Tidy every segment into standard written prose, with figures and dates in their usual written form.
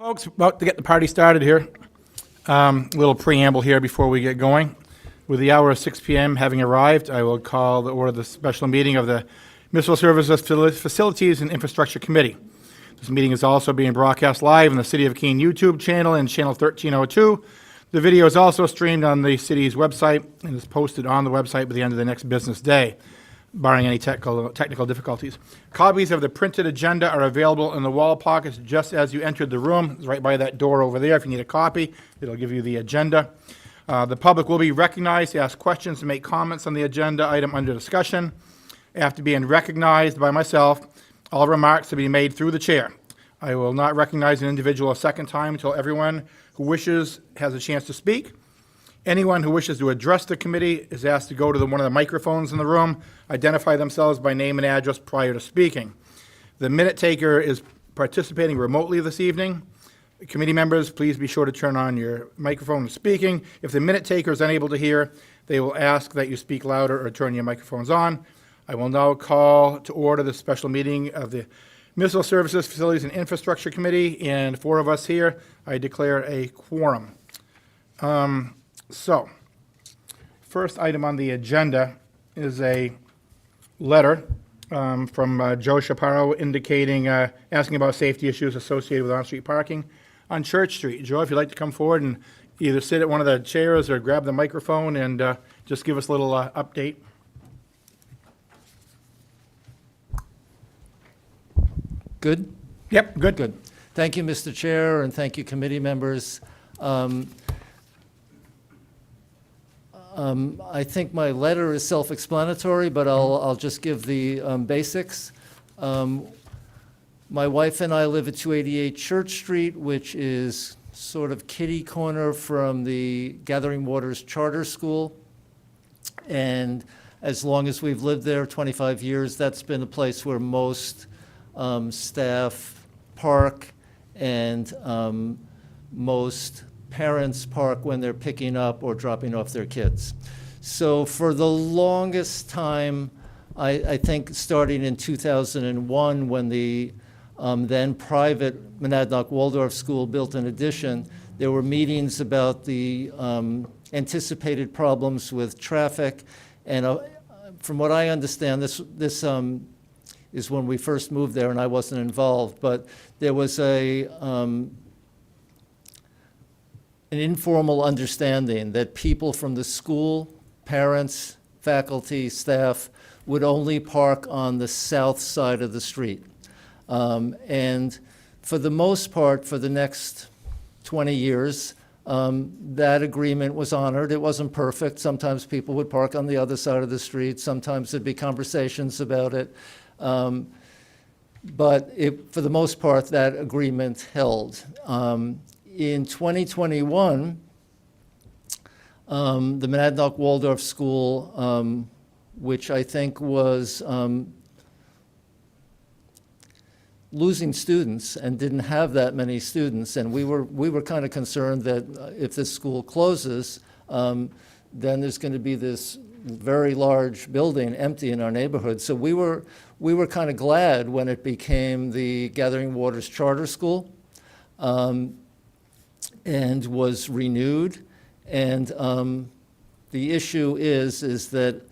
Folks, about to get the party started here. A little preamble here before we get going. With the hour of 6 p.m. having arrived, I will call the order of the special meeting of the Municipal Services Facilities and Infrastructure Committee. This meeting is also being broadcast live on the City of Keene YouTube channel and channel 1302. The video is also streamed on the city's website and is posted on the website by the end of the next business day, barring any technical difficulties. Copies of the printed agenda are available in the wall pockets just as you entered the room. It's right by that door over there. If you need a copy, it'll give you the agenda. The public will be recognized to ask questions and make comments on the agenda item under discussion. After being recognized by myself, all remarks will be made through the chair. I will not recognize an individual a second time until everyone who wishes has a chance to speak. Anyone who wishes to address the committee is asked to go to one of the microphones in the room, identify themselves by name and address prior to speaking. The minute taker is participating remotely this evening. Committee members, please be sure to turn on your microphone when speaking. If the minute taker is unable to hear, they will ask that you speak louder or turn your microphones on. I will now call to order the special meeting of the Municipal Services, Facilities, and Infrastructure Committee, and 4 of us here. I declare a quorum. So, first item on the agenda is a letter from Joe Chaparro indicating, asking about safety issues associated with on-street parking on Church Street. Joe, if you'd like to come forward and either sit at one of the chairs or grab the microphone and just give us a little update. Good? Yep, good. Good. Thank you, Mr. Chair, and thank you, committee members. I think my letter is self-explanatory, but I'll just give the basics. My wife and I live at 288 Church Street, which is sort of kitty corner from the Gathering Waters Charter School. And as long as we've lived there, 25 years, that's been a place where most staff park and most parents park when they're picking up or dropping off their kids. So for the longest time, I think starting in 2001 when the then private Monadnock Waldorf School built an addition, there were meetings about the anticipated problems with traffic. And from what I understand, this is when we first moved there and I wasn't involved, but there was an informal understanding that people from the school, parents, faculty, staff, would only park on the south side of the street. And for the most part, for the next 20 years, that agreement was honored. It wasn't perfect. Sometimes people would park on the other side of the street. Sometimes there'd be conversations about it. But for the most part, that agreement held. In 2021, the Monadnock Waldorf School, which I think was losing students and didn't have that many students, and we were kind of concerned that if this school closes, then there's going to be this very large building empty in our neighborhood. So we were kind of glad when it became the Gathering Waters Charter School. And was renewed, and the issue is that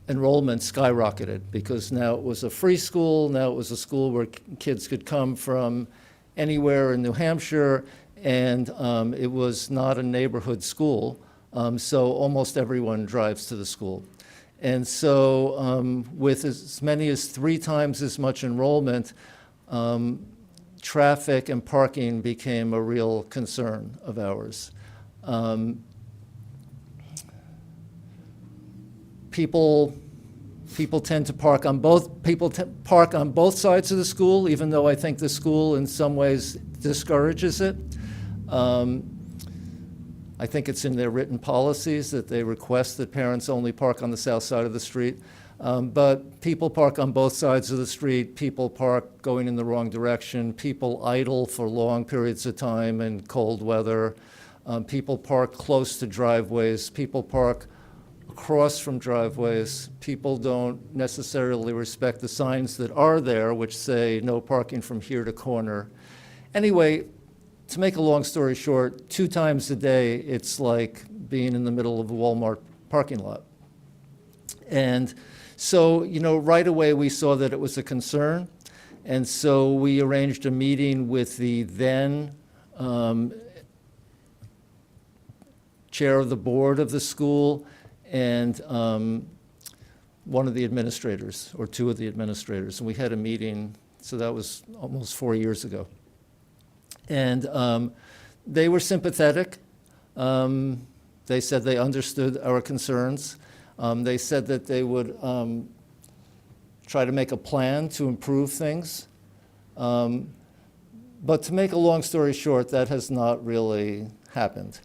enrollment skyrocketed because now it was a free school, now it was a school where kids could come from anywhere in New Hampshire, and it was not a neighborhood school, so almost everyone drives to the school. And so with as many as 3 times as much enrollment, traffic and parking became a real concern of ours. People tend to park on both sides of the school, even though I think the school in some ways discourages it. I think it's in their written policies that they request that parents only park on the south side of the street. But people park on both sides of the street, people park going in the wrong direction, people idle for long periods of time in cold weather, people park close to driveways, people park across from driveways, people don't necessarily respect the signs that are there, which say no parking from here to corner. Anyway, to make a long story short, 2 times a day, it's like being in the middle of a Walmart parking lot. And so, right away we saw that it was a concern. And so we arranged a meeting with the then chair of the board of the school and one of the administrators, or 2 of the administrators. And we had a meeting, so that was almost 4 years ago. And they were sympathetic. They said they understood our concerns. They said that they would try to make a plan to improve things. But to make a long story short, that has not really happened.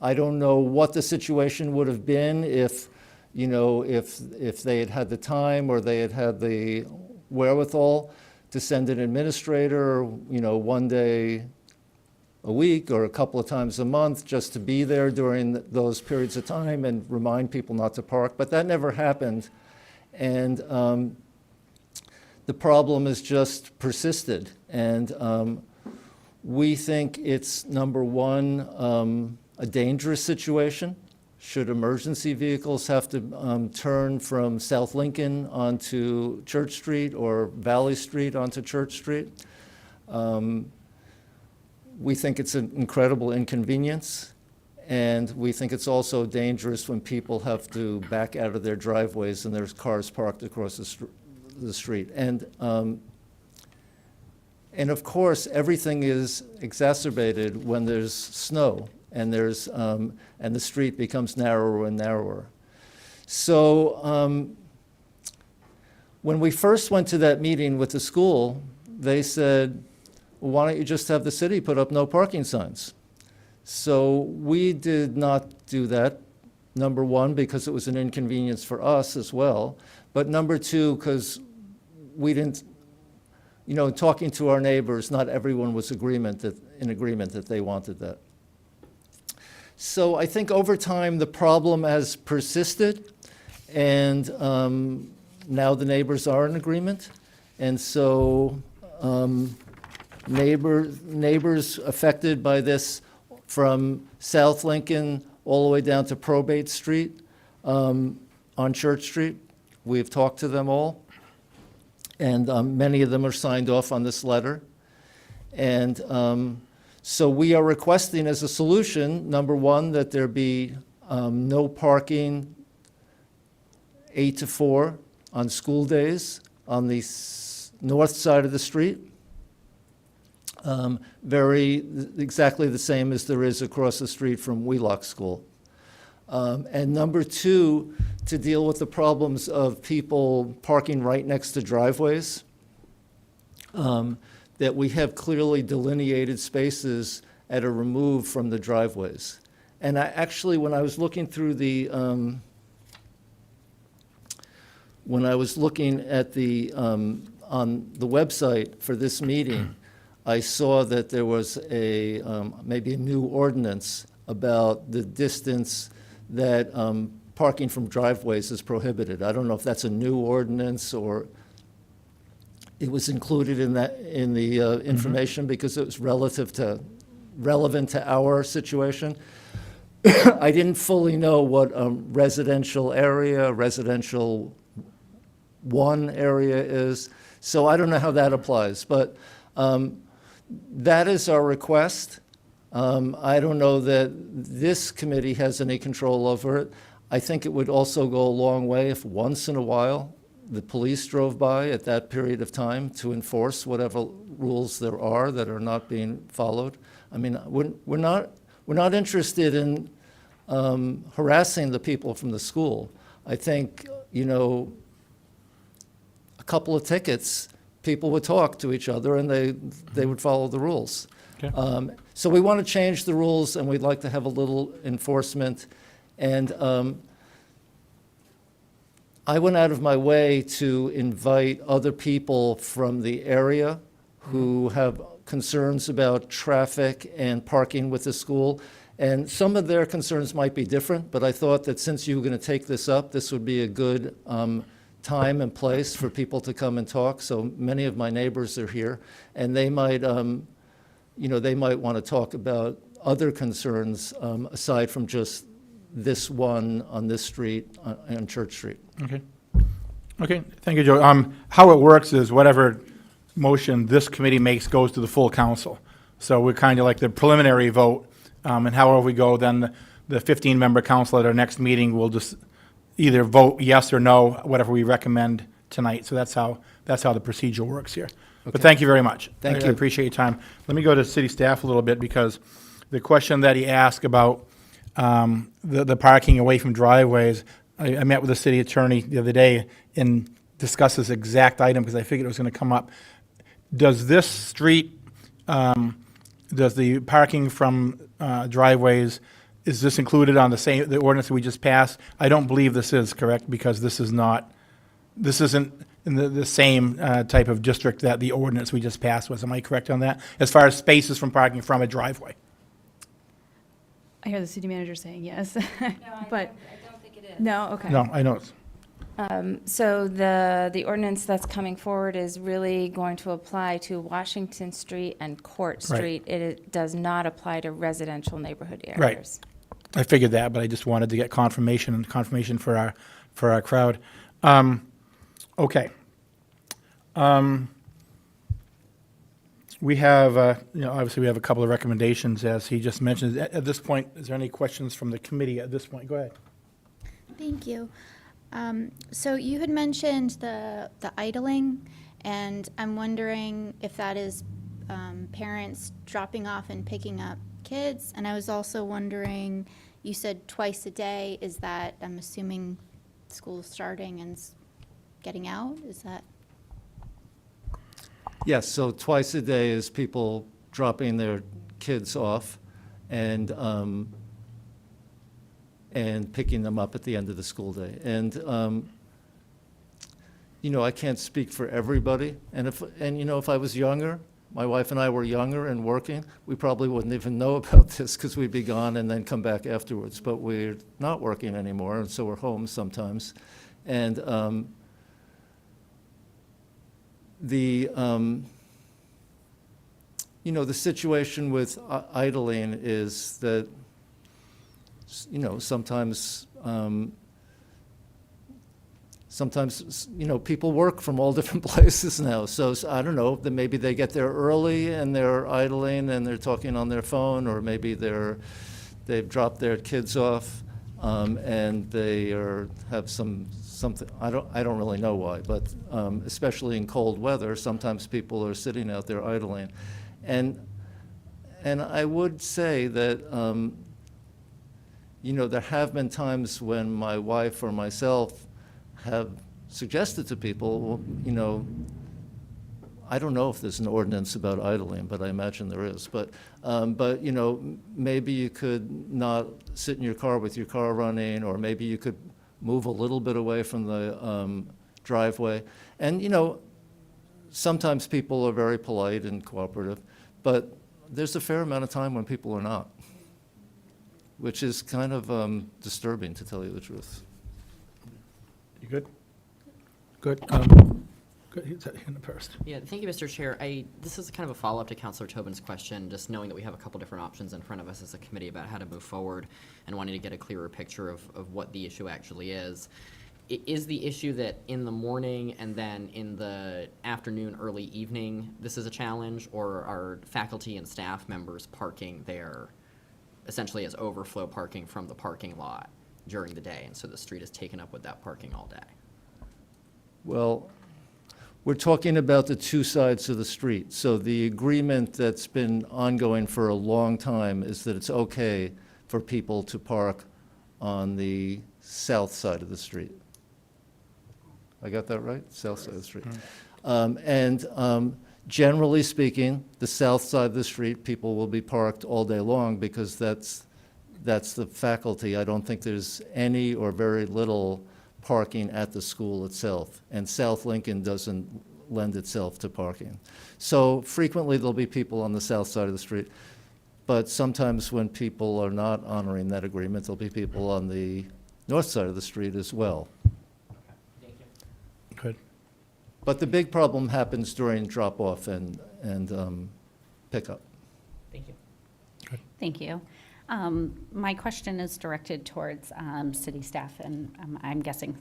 I don't know what the situation would have been if they had had the time or they had had the wherewithal to send an administrator, 1 day a week or a couple of times a month just to be there during those periods of time and remind people not to park. But that never happened. And the problem has just persisted. And we think it's, number one, a dangerous situation. Should emergency vehicles have to turn from South Lincoln onto Church Street or Valley Street onto Church Street? We think it's an incredible inconvenience, and we think it's also dangerous when people have to back out of their driveways and there's cars parked across the street. And of course, everything is exacerbated when there's snow. And the street becomes narrower and narrower. So when we first went to that meeting with the school, they said, well, why don't you just have the city put up no parking signs? So we did not do that, number one, because it was an inconvenience for us as well, but number two, because we didn't, talking to our neighbors, not everyone was in agreement that they wanted that. So I think over time the problem has persisted, and now the neighbors are in agreement. And so neighbors affected by this from South Lincoln all the way down to Probate Street on Church Street, we've talked to them all, and many of them are signed off on this letter. And so we are requesting as a solution, number one, that there be no parking 8 to 4 on school days on the north side of the street. Exactly the same as there is across the street from Wheelock School. And number two, to deal with the problems of people parking right next to driveways, that we have clearly delineated spaces that are removed from the driveways. And actually, when I was looking through the, when I was looking at the, on the website for this meeting, I saw that there was a, maybe a new ordinance about the distance that parking from driveways is prohibited. I don't know if that's a new ordinance or it was included in that, in the information because it was relevant to our situation. I didn't fully know what residential area, residential 1 area is, so I don't know how that applies, but that is our request. I don't know that this committee has any control over it. I think it would also go a long way if once in a while the police drove by at that period of time to enforce whatever rules there are that are not being followed. I mean, we're not interested in harassing the people from the school. I think, a couple of tickets, people would talk to each other and they would follow the rules. Okay. So we want to change the rules and we'd like to have a little enforcement. And I went out of my way to invite other people from the area who have concerns about traffic and parking with the school. And some of their concerns might be different, but I thought that since you were going to take this up, this would be a good time and place for people to come and talk. So many of my neighbors are here, and they might, they might want to talk about other concerns aside from just this one on this street, on Church Street. Okay. Okay, thank you, Joe. How it works is whatever motion this committee makes goes to the full council. So we're kind of like the preliminary vote, and however we go, then the 15-member council at our next meeting will just either vote yes or no, whatever we recommend tonight. So that's how the procedure works here. But thank you very much. Thank I you. appreciate your time. Let me go to city staff a little bit, because the question that he asked about the parking away from driveways, I met with the city attorney the other day and discussed this exact item because I figured it was going to come up. Does this street, does the parking from driveways, is this included on the ordinance that we just passed? I don't believe this is, correct? Because this isn't in the same type of district that the ordinance we just passed was. Am I correct on that? As far as spaces from parking from a driveway? I hear the city manager saying yes. No, I But, don't think it is. no, okay. No, I know it's. So the ordinance that's coming forward is really going to apply to Washington Street and Court Right. Street. It does not apply to residential neighborhood Right. areas. I figured that, but I just wanted to get confirmation for our crowd. Okay. We have, obviously we have a couple of recommendations, as he just mentioned. At this point, is there any questions from the committee at this point? Go ahead. Thank you. So you had mentioned the idling, and I'm wondering if that is parents dropping off and picking up kids. And I was also wondering, you said twice a day. Is that, I'm assuming, school starting and getting out? Is that? Yes, so twice a day is people dropping their kids off and picking them up at the end of the school day. And, I can't speak for everybody. And if I was younger, my wife and I were younger and working, we probably wouldn't even know about this because we'd be gone and then come back afterwards. But we're not working anymore, and so we're home sometimes. And the situation with idling is that, sometimes people work from all different places now. So I don't know, that maybe they get there early and they're idling and they're talking on their phone, or maybe they've dropped their kids off and they have something. I don't really know why, but especially in cold weather, sometimes people are sitting out there idling, and I would say that there have been times when my wife or myself have suggested to people, I don't know if there's an ordinance about idling, but I imagine there is. But maybe you could not sit in your car with your car running, or maybe you could move a little bit away from the driveway. And sometimes people are very polite and cooperative, but there's a fair amount of time when people are not, which is kind of disturbing, to tell you the truth. You good? Good. Good. He's in the first. Yeah, thank you, Mr. Chair. This is kind of a follow-up to Councilor Tobin's question, just knowing that we have a couple different options in front of us as a committee about how to move forward and wanting to get a clearer picture of what the issue actually is. Is the issue that in the morning and then in the afternoon, early evening, this is a challenge, or are faculty and staff members parking there essentially as overflow parking from the parking lot during the day, and so the street is taken up with that parking all day? Well, we're talking about the two sides of the street. So the agreement that's been ongoing for a long time is that it's okay for people to park on the south side of the street. I got that right? South side of the street. Generally speaking, the south side of the street, people will be parked all day long because that's the faculty. I don't think there's any or very little parking at the school itself, and South Lincoln doesn't lend itself to parking. So frequently there'll be people on the south side of the street. But sometimes when people are not honoring that agreement, there'll be people on the north side of the street as well. Good. But the big problem happens during drop-off and pickup. Thank you. Thank you. My question is directed towards city staff, and I'm guessing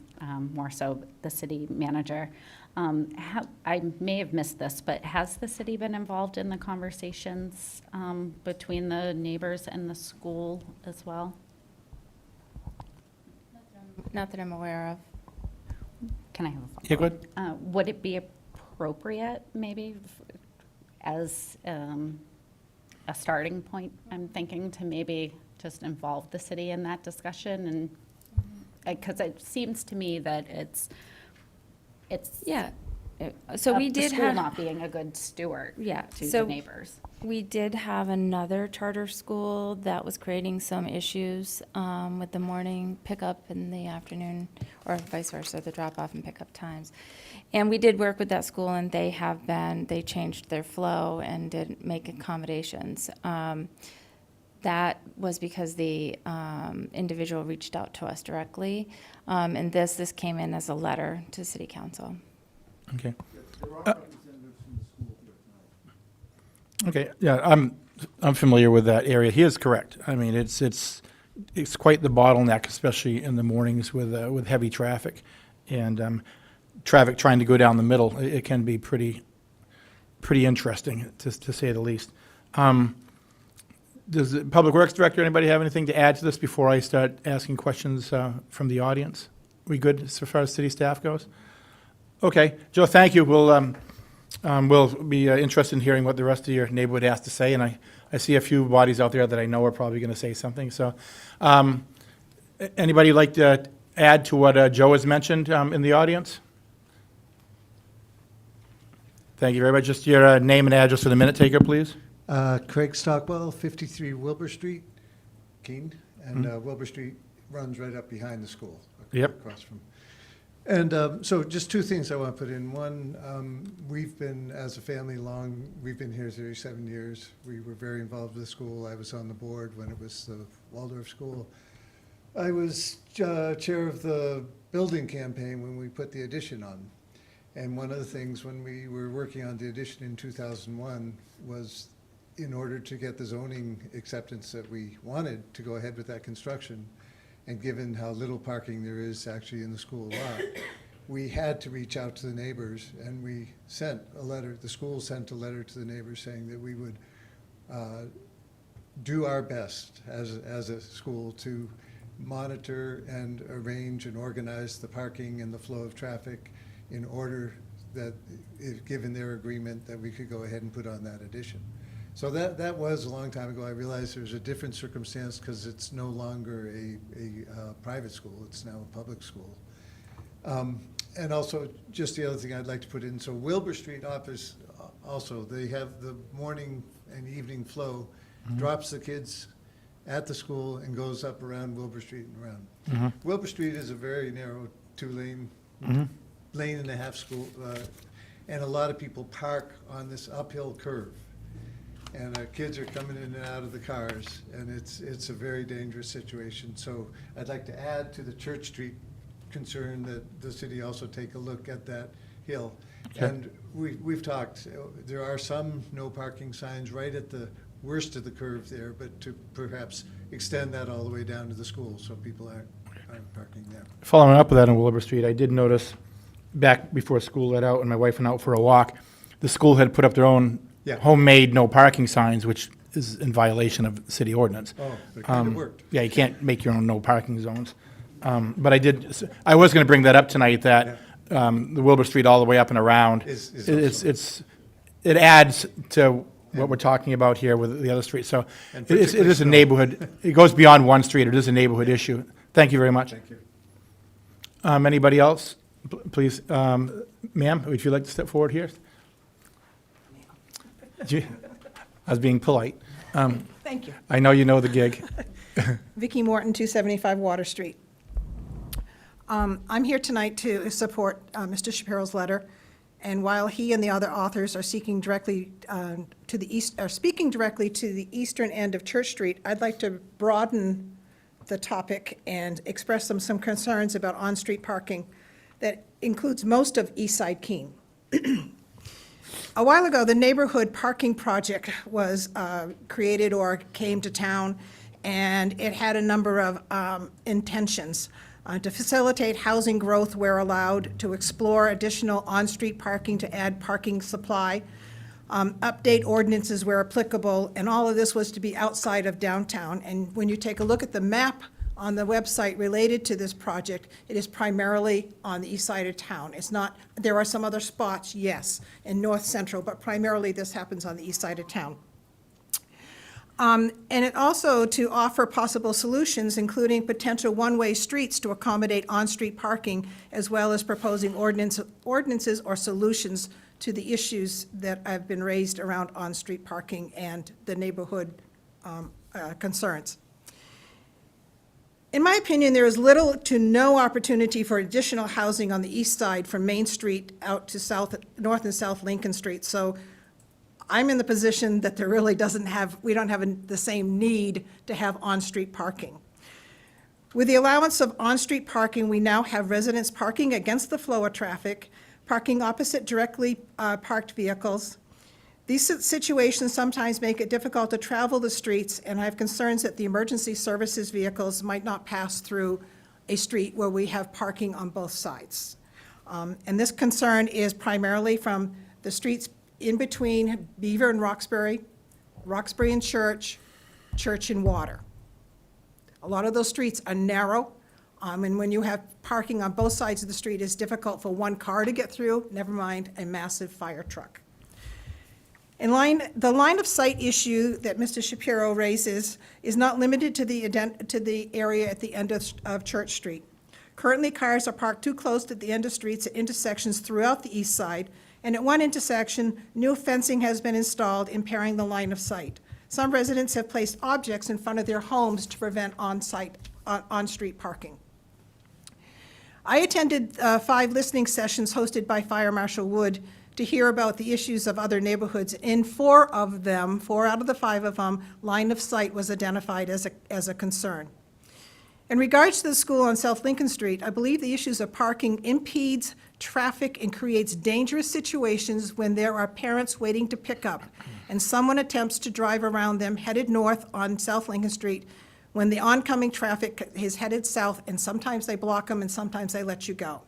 more so the city manager. I may have missed this, but has the city been involved in the conversations between the neighbors and the school as well? Not that I'm aware of. Can I have a follow-up? Yeah, go ahead. Would it be appropriate, maybe, as a starting point, I'm thinking, to maybe just involve the city in that discussion? And, because it seems to me that it's Yeah. So we the did school have. not being a good steward Yeah, to so the neighbors. we did have another charter school that was creating some issues with the morning pickup in the afternoon, or vice versa, the drop-off and pickup times. And we did work with that school, and they changed their flow and did make accommodations. That was because the individual reached out to us directly, and this came in as a letter to city council. Okay. Okay, yeah, I'm familiar with that area. He is correct. I mean, it's quite the bottleneck, especially in the mornings with heavy traffic. And traffic trying to go down the middle, it can be pretty interesting, to say the least. Does the Public Works Director, anybody have anything to add to this before I start asking questions from the audience? We good as far as city staff goes? Okay, Joe, thank you. We'll be interested in hearing what the rest of your neighborhood has to say, and I see a few bodies out there that I know are probably going to say something. So, anybody like to add to what Joe has mentioned in the audience? Thank you very much. Just your name and address for the minute taker, please. Craig Stockwell, 53 Wilbur Street, Keene, and Wilbur Street runs right up behind the school. Yep. Across from. And so just two things I want to put in. One, we've been, as a family, we've been here 37 years. We were very involved with the school. I was on the board when it was the Waldorf School. I was chair of the building campaign when we put the addition on. And one of the things when we were working on the addition in 2001 was, in order to get the zoning acceptance that we wanted to go ahead with that construction, and given how little parking there is actually in the school lot, we had to reach out to the neighbors, and we sent a letter, the school sent a letter to the neighbors saying that we would do our best as a school to monitor and arrange and organize the parking and the flow of traffic in order that, if given their agreement, that we could go ahead and put on that addition. So that was a long time ago. I realized there's a different circumstance because it's no longer a private school. It's now a public school. And also, just the other thing I'd like to put in, so Wilbur Street office, also, they have the morning and evening flow, drops the kids at the school and goes up around Wilbur Street and around. Wilbur Street is a very narrow two-lane, lane and a half school, and a lot of people park on this uphill curve. And kids are coming in and out of the cars, and it's a very dangerous situation. So I'd like to add to the Church Street concern that the city also take a look at that hill. Okay. And we've talked, there are some no parking signs right at the worst of the curve there, but to perhaps extend that all the way down to the school so people aren't parking there. Following up with that on Wilbur Street, I did notice back before school let out and my wife went out for a walk, the school had put up their own homemade no parking signs, which is in violation of city ordinance. Oh, but it kind of worked. Yeah, you can't make your own no parking zones. But I was going to bring that up tonight, that the Wilbur Street all the way up and around, it adds to what we're talking about here with the other street. So And it is a particularly neighborhood, it goes beyond one street, it is a neighborhood issue. Thank you very much. Thank you. Anybody else? Please, ma'am, would you like to step forward here? I was being polite. Thank you. I know you know the gig. Vicki Morton, 275 Water Street. I'm here tonight to support Mr. Shapiro's letter And while he and the other authors are seeking directly to the east, are speaking directly to the eastern end of Church Street, I'd like to broaden the topic and express some concerns about on-street parking that includes most of East Side Keene. A while ago, the neighborhood parking project was created or came to town, and it had a number of intentions to facilitate housing growth where allowed, to explore additional on-street parking to add parking supply, update ordinances where applicable, and all of this was to be outside of downtown. And when you take a look at the map on the website related to this project, it is primarily on the east side of town. It's not, there are some other spots, yes, in North Central, but primarily this happens on the east side of town. And it also to offer possible solutions, including potential one-way streets to accommodate on-street parking, as well as proposing ordinances or solutions to the issues that have been raised around on-street parking and the neighborhood concerns. In my opinion, there is little to no opportunity for additional housing on the east side from Main Street out to North and South Lincoln Street. So I'm in the position that there really we don't have the same need to have on-street parking. With the allowance of on-street parking, we now have residents parking against the flow of traffic, parking opposite directly parked vehicles. These situations sometimes make it difficult to travel the streets, and I have concerns that the emergency services vehicles might not pass through a street where we have parking on both sides. And this concern is primarily from the streets in between Beaver and Roxbury, Roxbury and Church, Church and Water. A lot of those streets are narrow, and when you have parking on both sides of the street, it's difficult for one car to get through, never mind a massive fire truck. The line of sight issue that Mr. Shapiro raises is not limited to the area at the end of Church Street. Currently, cars are parked too close to the end of streets at intersections throughout the east side, and at one intersection, new fencing has been installed, impairing the line of sight. Some residents have placed objects in front of their homes to prevent on-street parking. I attended 5 listening sessions hosted by Fire Marshal Wood to hear about the issues of other neighborhoods. In 4 of them, 4 out of the 5 of them, line of sight was identified as a concern. In regards to the school on South Lincoln Street, I believe the issues of parking impedes traffic and creates dangerous situations when there are parents waiting to pick up and someone attempts to drive around them headed north on South Lincoln Street when the oncoming traffic is headed south, and sometimes they block them and sometimes they let you go.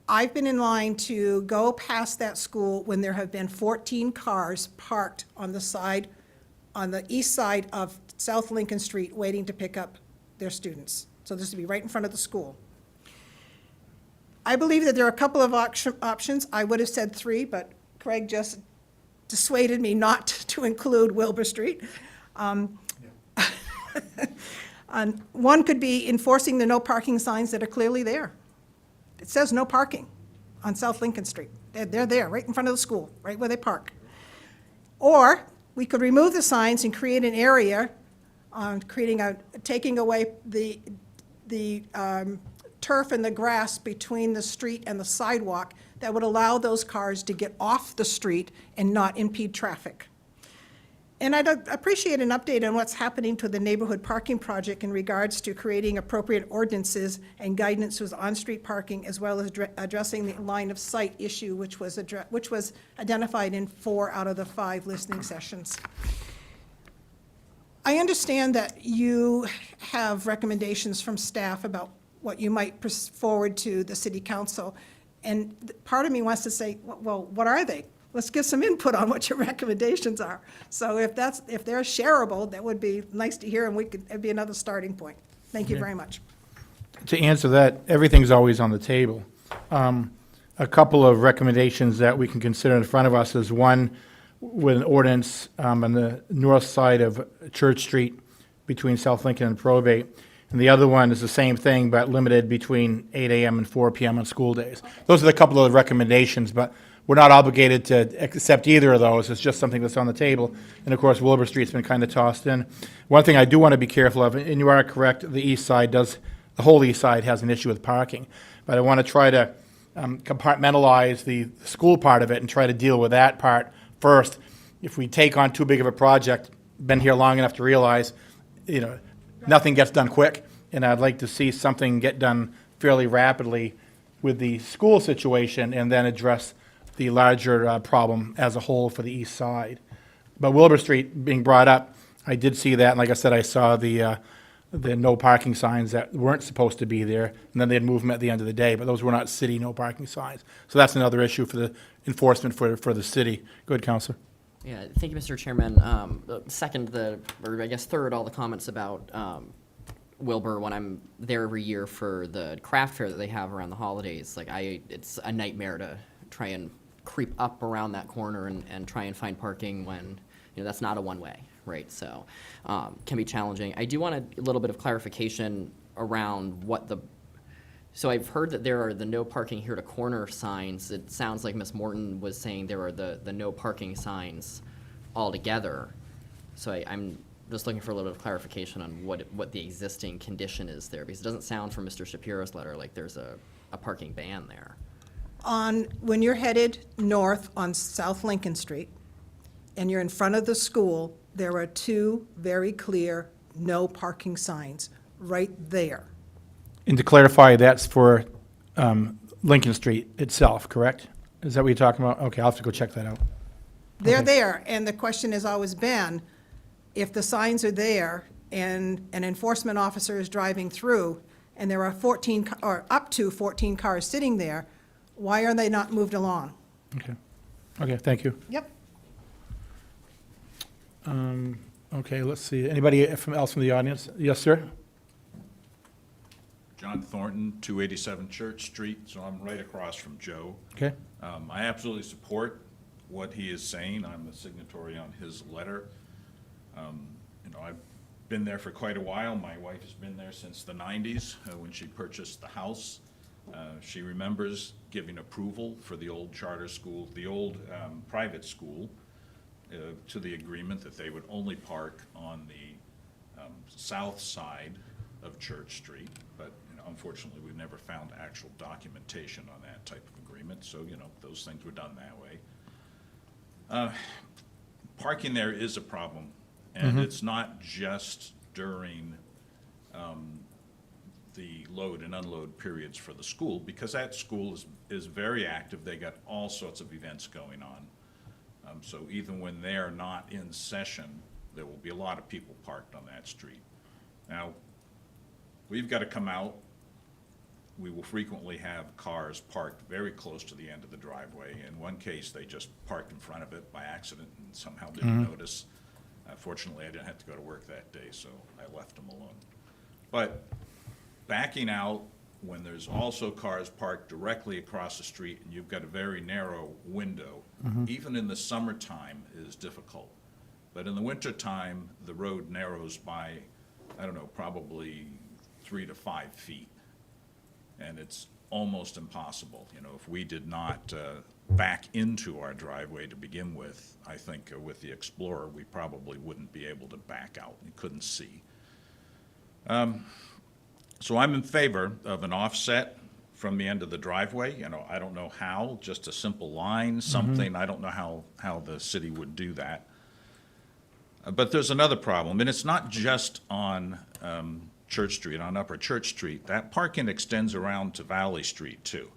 I've been in line to go past that school when there have been 14 cars parked on the east side of South Lincoln Street waiting to pick up their students. So this would be right in front of the school. I believe that there are a couple of options. I would have said 3, but Craig just dissuaded me not to include Wilbur Street. One could be enforcing the no parking signs that are clearly there. It says no parking on South Lincoln Street. They're there, right in front of the school, right where they park. Or we could remove the signs and create an area, taking away the turf and the grass between the street and the sidewalk that would allow those cars to get off the street and not impede traffic. And I'd appreciate an update on what's happening to the neighborhood parking project in regards to creating appropriate ordinances and guidance with on-street parking, as well as addressing the line of sight issue, which was identified in 4 out of the 5 listening sessions. I understand that you have recommendations from staff about what you might forward to the city council, and part of me wants to say, well, what are they? Let's get some input on what your recommendations are. So if they're shareable, that would be nice to hear, and it'd be another starting point. Thank you very much. To answer that, everything's always on the table. A couple of recommendations that we can consider in front of us is one with an ordinance on the north side of Church Street between South Lincoln and Probate. And the other one is the same thing, but limited between 8 a.m. and 4 p.m. on school days. Those are the couple of recommendations, but we're not obligated to accept either of those. It's just something that's on the table. And of course, Wilbur Street's been kind of tossed in. One thing I do want to be careful of, and you are correct, the whole east side has an issue with parking. But I want to try to compartmentalize the school part of it and try to deal with that part first. If we take on too big of a project, been here long enough to realize, nothing gets done quick, and I'd like to see something get done fairly rapidly with the school situation and then address the larger problem as a whole for the east side. But Wilbur Street being brought up, I did see that, and like I said, I saw the no parking signs that weren't supposed to be there, and then they'd move them at the end of the day, but those were not city no parking signs. So that's another issue for the enforcement for the city. Go ahead, Counselor. Yeah, thank you, Mr. Chairman. Third, all the comments about Wilbur when I'm there every year for the craft fair that they have around the holidays. It's a nightmare to try and creep up around that corner and try and find parking when that's not a one-way, right? So can be challenging. I do want a little bit of clarification around so I've heard that there are the no parking here to corner signs. It sounds like Ms. Morton was saying there are the no parking signs altogether. So I'm just looking for a little bit of clarification on what the existing condition is there, because it doesn't sound from Mr. Shapiro's letter like there's a parking ban there. When you're headed north on South Lincoln Street, and you're in front of the school, there are two very clear no parking signs right there. And to clarify, that's for Lincoln Street itself, correct? Is that what you're talking about? Okay, I'll have to go check that out. They're Okay. there, and the question has always been, if the signs are there and an enforcement officer is driving through, and there are 14, or up to 14 cars sitting there, why are they not moved along? Okay. Okay, thank you. Yep. Okay, let's see. Anybody else from the audience? Yes, sir? John Thornton, 287 Church Street, so I'm right across from Joe. Okay. I absolutely support what he is saying. I'm a signatory on his letter. I've been there for quite a while. My wife has been there since the 90s when she purchased the house. She remembers giving approval for the old charter school, the old private school, to the agreement that they would only park on the south side of Church Street. But unfortunately, we've never found actual documentation on that type of agreement. So those things were done that way. Parking there is a problem, and it's not just during the load and unload periods for the school, because that school is very active. They got all sorts of events going on. So even when they're not in session, there will be a lot of people parked on that street. Now, we've got to come out. We will frequently have cars parked very close to the end of the driveway. In one case, they just parked in front of it by accident and somehow didn't notice. Fortunately, I didn't have to go to work that day, so I left them alone. But backing out when there's also cars parked directly across the street and you've got a very narrow window, even in the summertime, is difficult. But in the wintertime, the road narrows by, I don't know, probably 3 to 5 feet. And it's almost impossible. If we did not back into our driveway to begin with, I think with the Explorer, we probably wouldn't be able to back out. We couldn't see. So I'm in favor of an offset from the end of the driveway. I don't know how, just a simple line, something. I don't know how the city would do that. But there's another problem, and it's not just on Church Street, on Upper Church Street. That parking extends around to Valley Street, too.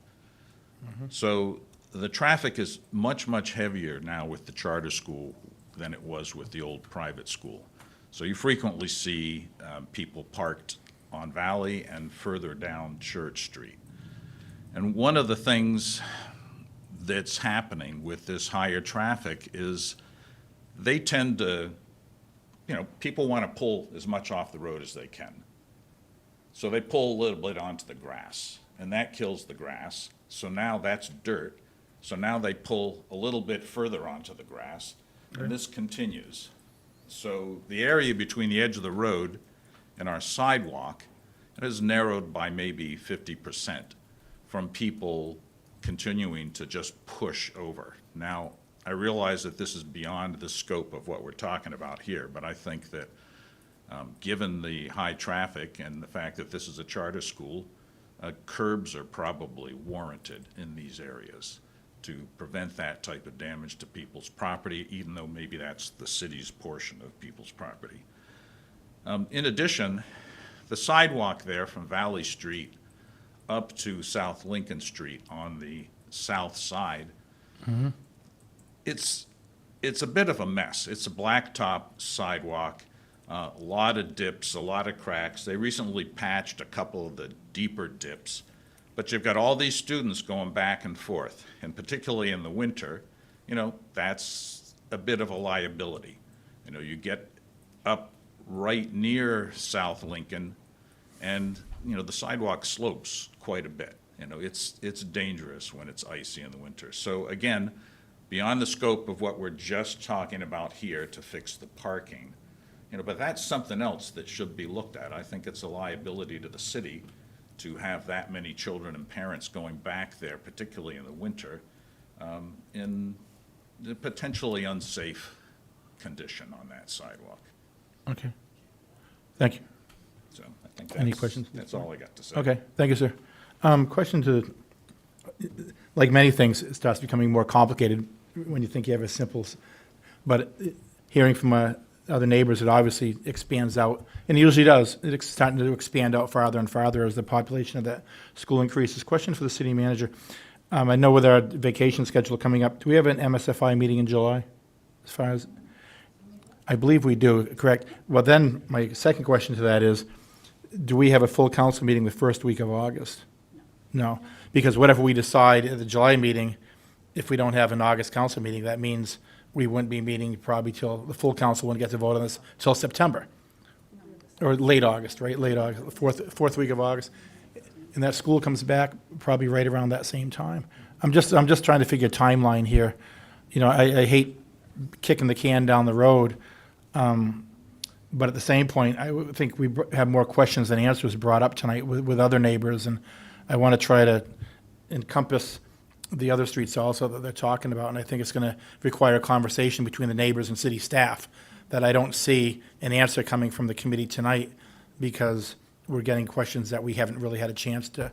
So the traffic is much, much heavier now with the charter school than it was with the old private school. So you frequently see people parked on Valley and further down Church Street. And one of the things that's happening with this higher traffic is they tend to, people want to pull as much off the road as they can. So they pull a little bit onto the grass, and that kills the grass. So now that's dirt. So now they pull a little bit further onto the grass, and this continues. So the area between the edge of the road and our sidewalk is narrowed by maybe 50% from people continuing to just push over. Now, I realize that this is beyond the scope of what we're talking about here, but I think that given the high traffic and the fact that this is a charter school, curbs are probably warranted in these areas to prevent that type of damage to people's property, even though maybe that's the city's portion of people's property. In addition, the sidewalk there from Valley Street up to South Lincoln Street on the south side, it's a bit of a mess. It's a blacktop sidewalk, a lot of dips, a lot of cracks. They recently patched a couple of the deeper dips, but you've got all these students going back and forth, and particularly in the winter, that's a bit of a liability. You get up right near South Lincoln, and, the sidewalk slopes quite a bit. It's dangerous when it's icy in the winter. So again, beyond the scope of what we're just talking about here to fix the parking, but that's something else that should be looked at. I think it's a liability to the city to have that many children and parents going back there, particularly in the winter, in a potentially unsafe condition on that sidewalk. Okay. Thank you. So I think Any that's, questions? that's all I got to say. Okay, thank you, sir. Question to, like many things, it starts becoming more complicated when you think you have a simple, but hearing from other neighbors, it obviously expands out, and it usually does. It's starting to expand out farther and farther as the population of that school increases. Question for the city manager. I know with our vacation schedule coming up, do we have an MSFI meeting in July? As far as, I believe we do, correct? Well, then, my second question to that is, do we have a full council meeting the first week of August? No, because whatever we decide at the July meeting, if we don't have an August council meeting, that means we wouldn't be meeting probably till, the full council wouldn't get to vote on this till September. Or late August, right? Late August, fourth week of August. And that school comes back probably right around that same time. I'm just trying to figure a timeline here. I hate kicking the can down the road. But at the same point, I would think we have more questions than answers brought up tonight with other neighbors, and I want to try to encompass the other streets also that they're talking about, and I think it's going to require a conversation between the neighbors and city staff that I don't see an answer coming from the committee tonight, because we're getting questions that we haven't really had a chance to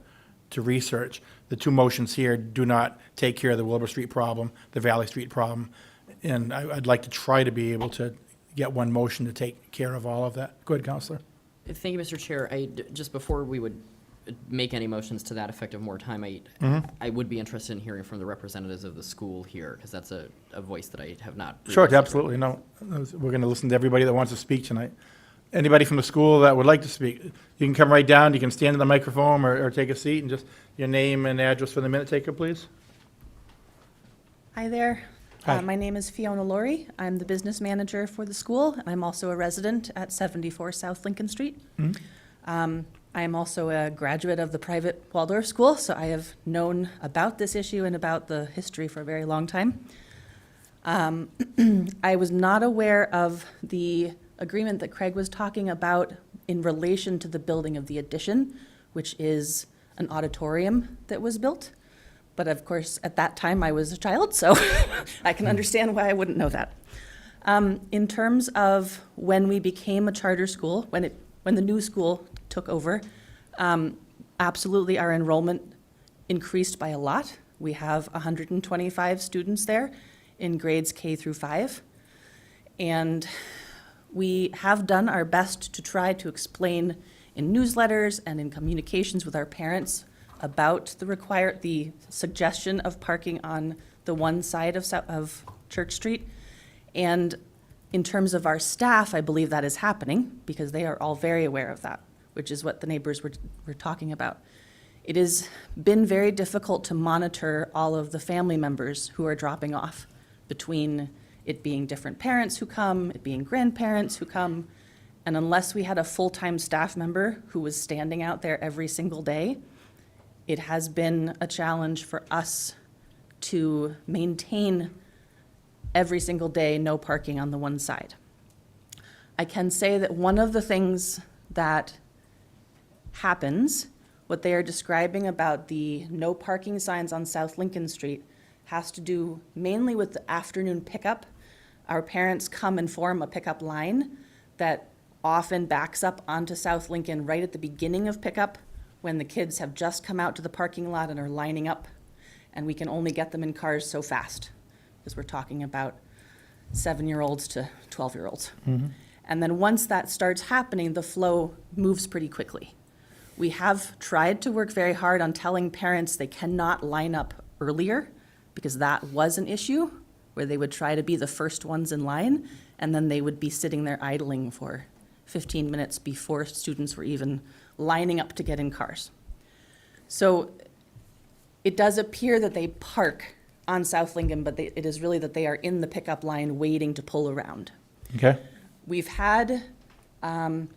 research. The two motions here do not take care of the Wilbur Street problem, the Valley Street problem, and I'd like to try to be able to get one motion to take care of all of that. Go ahead, Counselor. Thank you, Mr. Chair. Just before we would make any motions to that effect of more time, I would be interested in hearing from the representatives of the school here, because that's a voice that I have not. Sure, previously heard. absolutely. No, we're going to listen to everybody that wants to speak tonight. Anybody from the school that would like to speak, you can come right down. You can stand in the microphone or take a seat, and just your name and address for the minute taker, please. Hi there. Hi. My name is Fiona Laurie. I'm the business manager for the school, and I'm also a resident at 74 South Lincoln Street. I am also a graduate of the private Waldorf school, so I have known about this issue and about the history for a very long time. I was not aware of the agreement that Craig was talking about in relation to the building of the addition, which is an auditorium that was built. But of course, at that time, I was a child, so I can understand why I wouldn't know that. In terms of when we became a charter school, when the new school took over, absolutely our enrollment increased by a lot. We have 125 students there in grades K through 5. And we have done our best to try to explain in newsletters and in communications with our parents about the suggestion of parking on the one side of Church Street. And in terms of our staff, I believe that is happening because they are all very aware of that, which is what the neighbors were talking about. It has been very difficult to monitor all of the family members who are dropping off, between it being different parents who come, it being grandparents who come, and unless we had a full-time staff member who was standing out there every single day, it has been a challenge for us to maintain every single day no parking on the one side. I can say that one of the things that happens, what they are describing about the no parking signs on South Lincoln Street, has to do mainly with the afternoon pickup. Our parents come and form a pickup line that often backs up onto South Lincoln right at the beginning of pickup when the kids have just come out to the parking lot and are lining up, and we can only get them in cars so fast, because we're talking about 7-year-olds to 12-year-olds. And then once that starts happening, the flow moves pretty quickly. We have tried to work very hard on telling parents they cannot line up earlier, because that was an issue, where they would try to be the first ones in line, and then they would be sitting there idling for 15 minutes before students were even lining up to get in cars. So it does appear that they park on South Lincoln, but it is really that they are in the pickup line waiting to pull around. Okay. We've had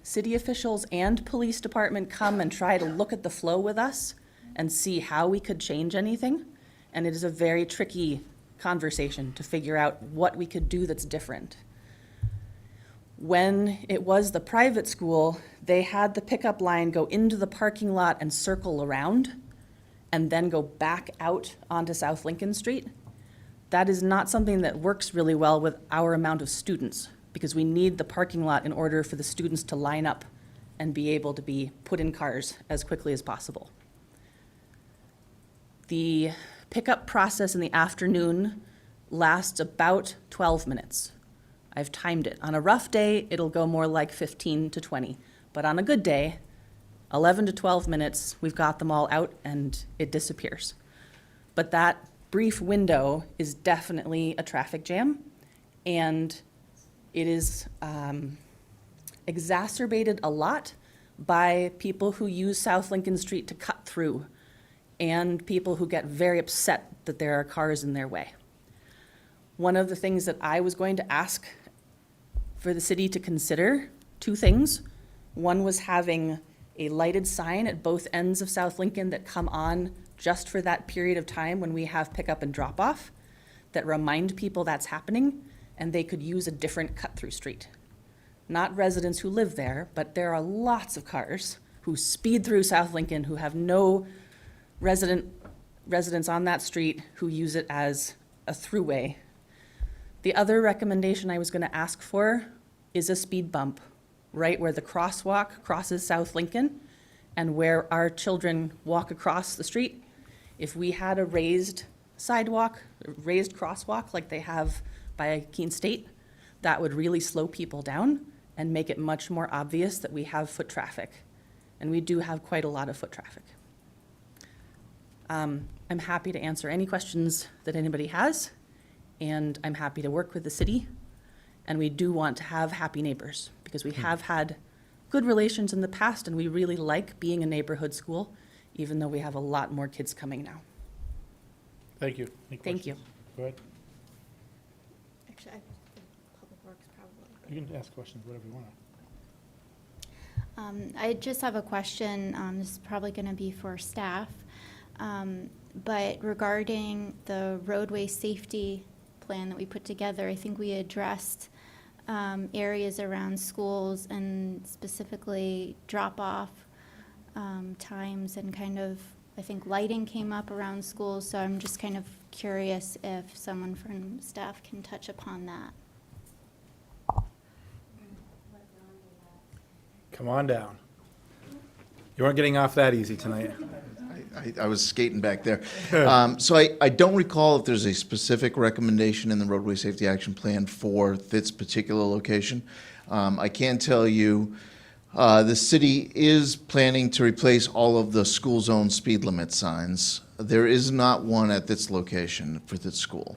city officials and police department come and try to look at the flow with us and see how we could change anything. And it is a very tricky conversation to figure out what we could do that's different. When it was the private school, they had the pickup line go into the parking lot and circle around and then go back out onto South Lincoln Street. That is not something that works really well with our amount of students, because we need the parking lot in order for the students to line up and be able to be put in cars as quickly as possible. The pickup process in the afternoon lasts about 12 minutes. I've timed it. On a rough day, it'll go more like 15 to 20. But on a good day, 11 to 12 minutes, we've got them all out and it disappears. But that brief window is definitely a traffic jam, and it is exacerbated a lot by people who use South Lincoln Street to cut through, and people who get very upset that there are cars in their way. One of the things that I was going to ask for the city to consider, 2 things. One was having a lighted sign at both ends of South Lincoln that come on just for that period of time when we have pickup and drop off, that remind people that's happening, and they could use a different cut-through street. Not residents who live there, but there are lots of cars who speed through South Lincoln who have no residents on that street who use it as a throughway. The other recommendation I was going to ask for is a speed bump right where the crosswalk crosses South Lincoln and where our children walk across the street. If we had a raised sidewalk, raised crosswalk like they have by Keene State, that would really slow people down and make it much more obvious that we have foot traffic. And we do have quite a lot of foot traffic. I'm happy to answer any questions that anybody has, and I'm happy to work with the city. And we do want to have happy neighbors, because we have had good relations in the past, and we really like being a neighborhood school, even though we have a lot more kids coming now. Thank you. Any Thank you. questions? Go ahead. Actually, I think Public Works probably. You can ask questions, whatever you want. I just have a question. This is probably going to be for staff. But regarding the roadway safety plan that we put together, I think we addressed areas around schools and specifically drop-off times, and kind of, I think lighting came up around schools. So I'm just kind of curious if someone from staff can touch upon that. Come on down. You weren't getting off that easy tonight. I was skating back there. So I don't recall if there's a specific recommendation in the roadway safety action plan for this particular location. I can tell you the city is planning to replace all of the school zone speed limit signs. There is not one at this location for this school.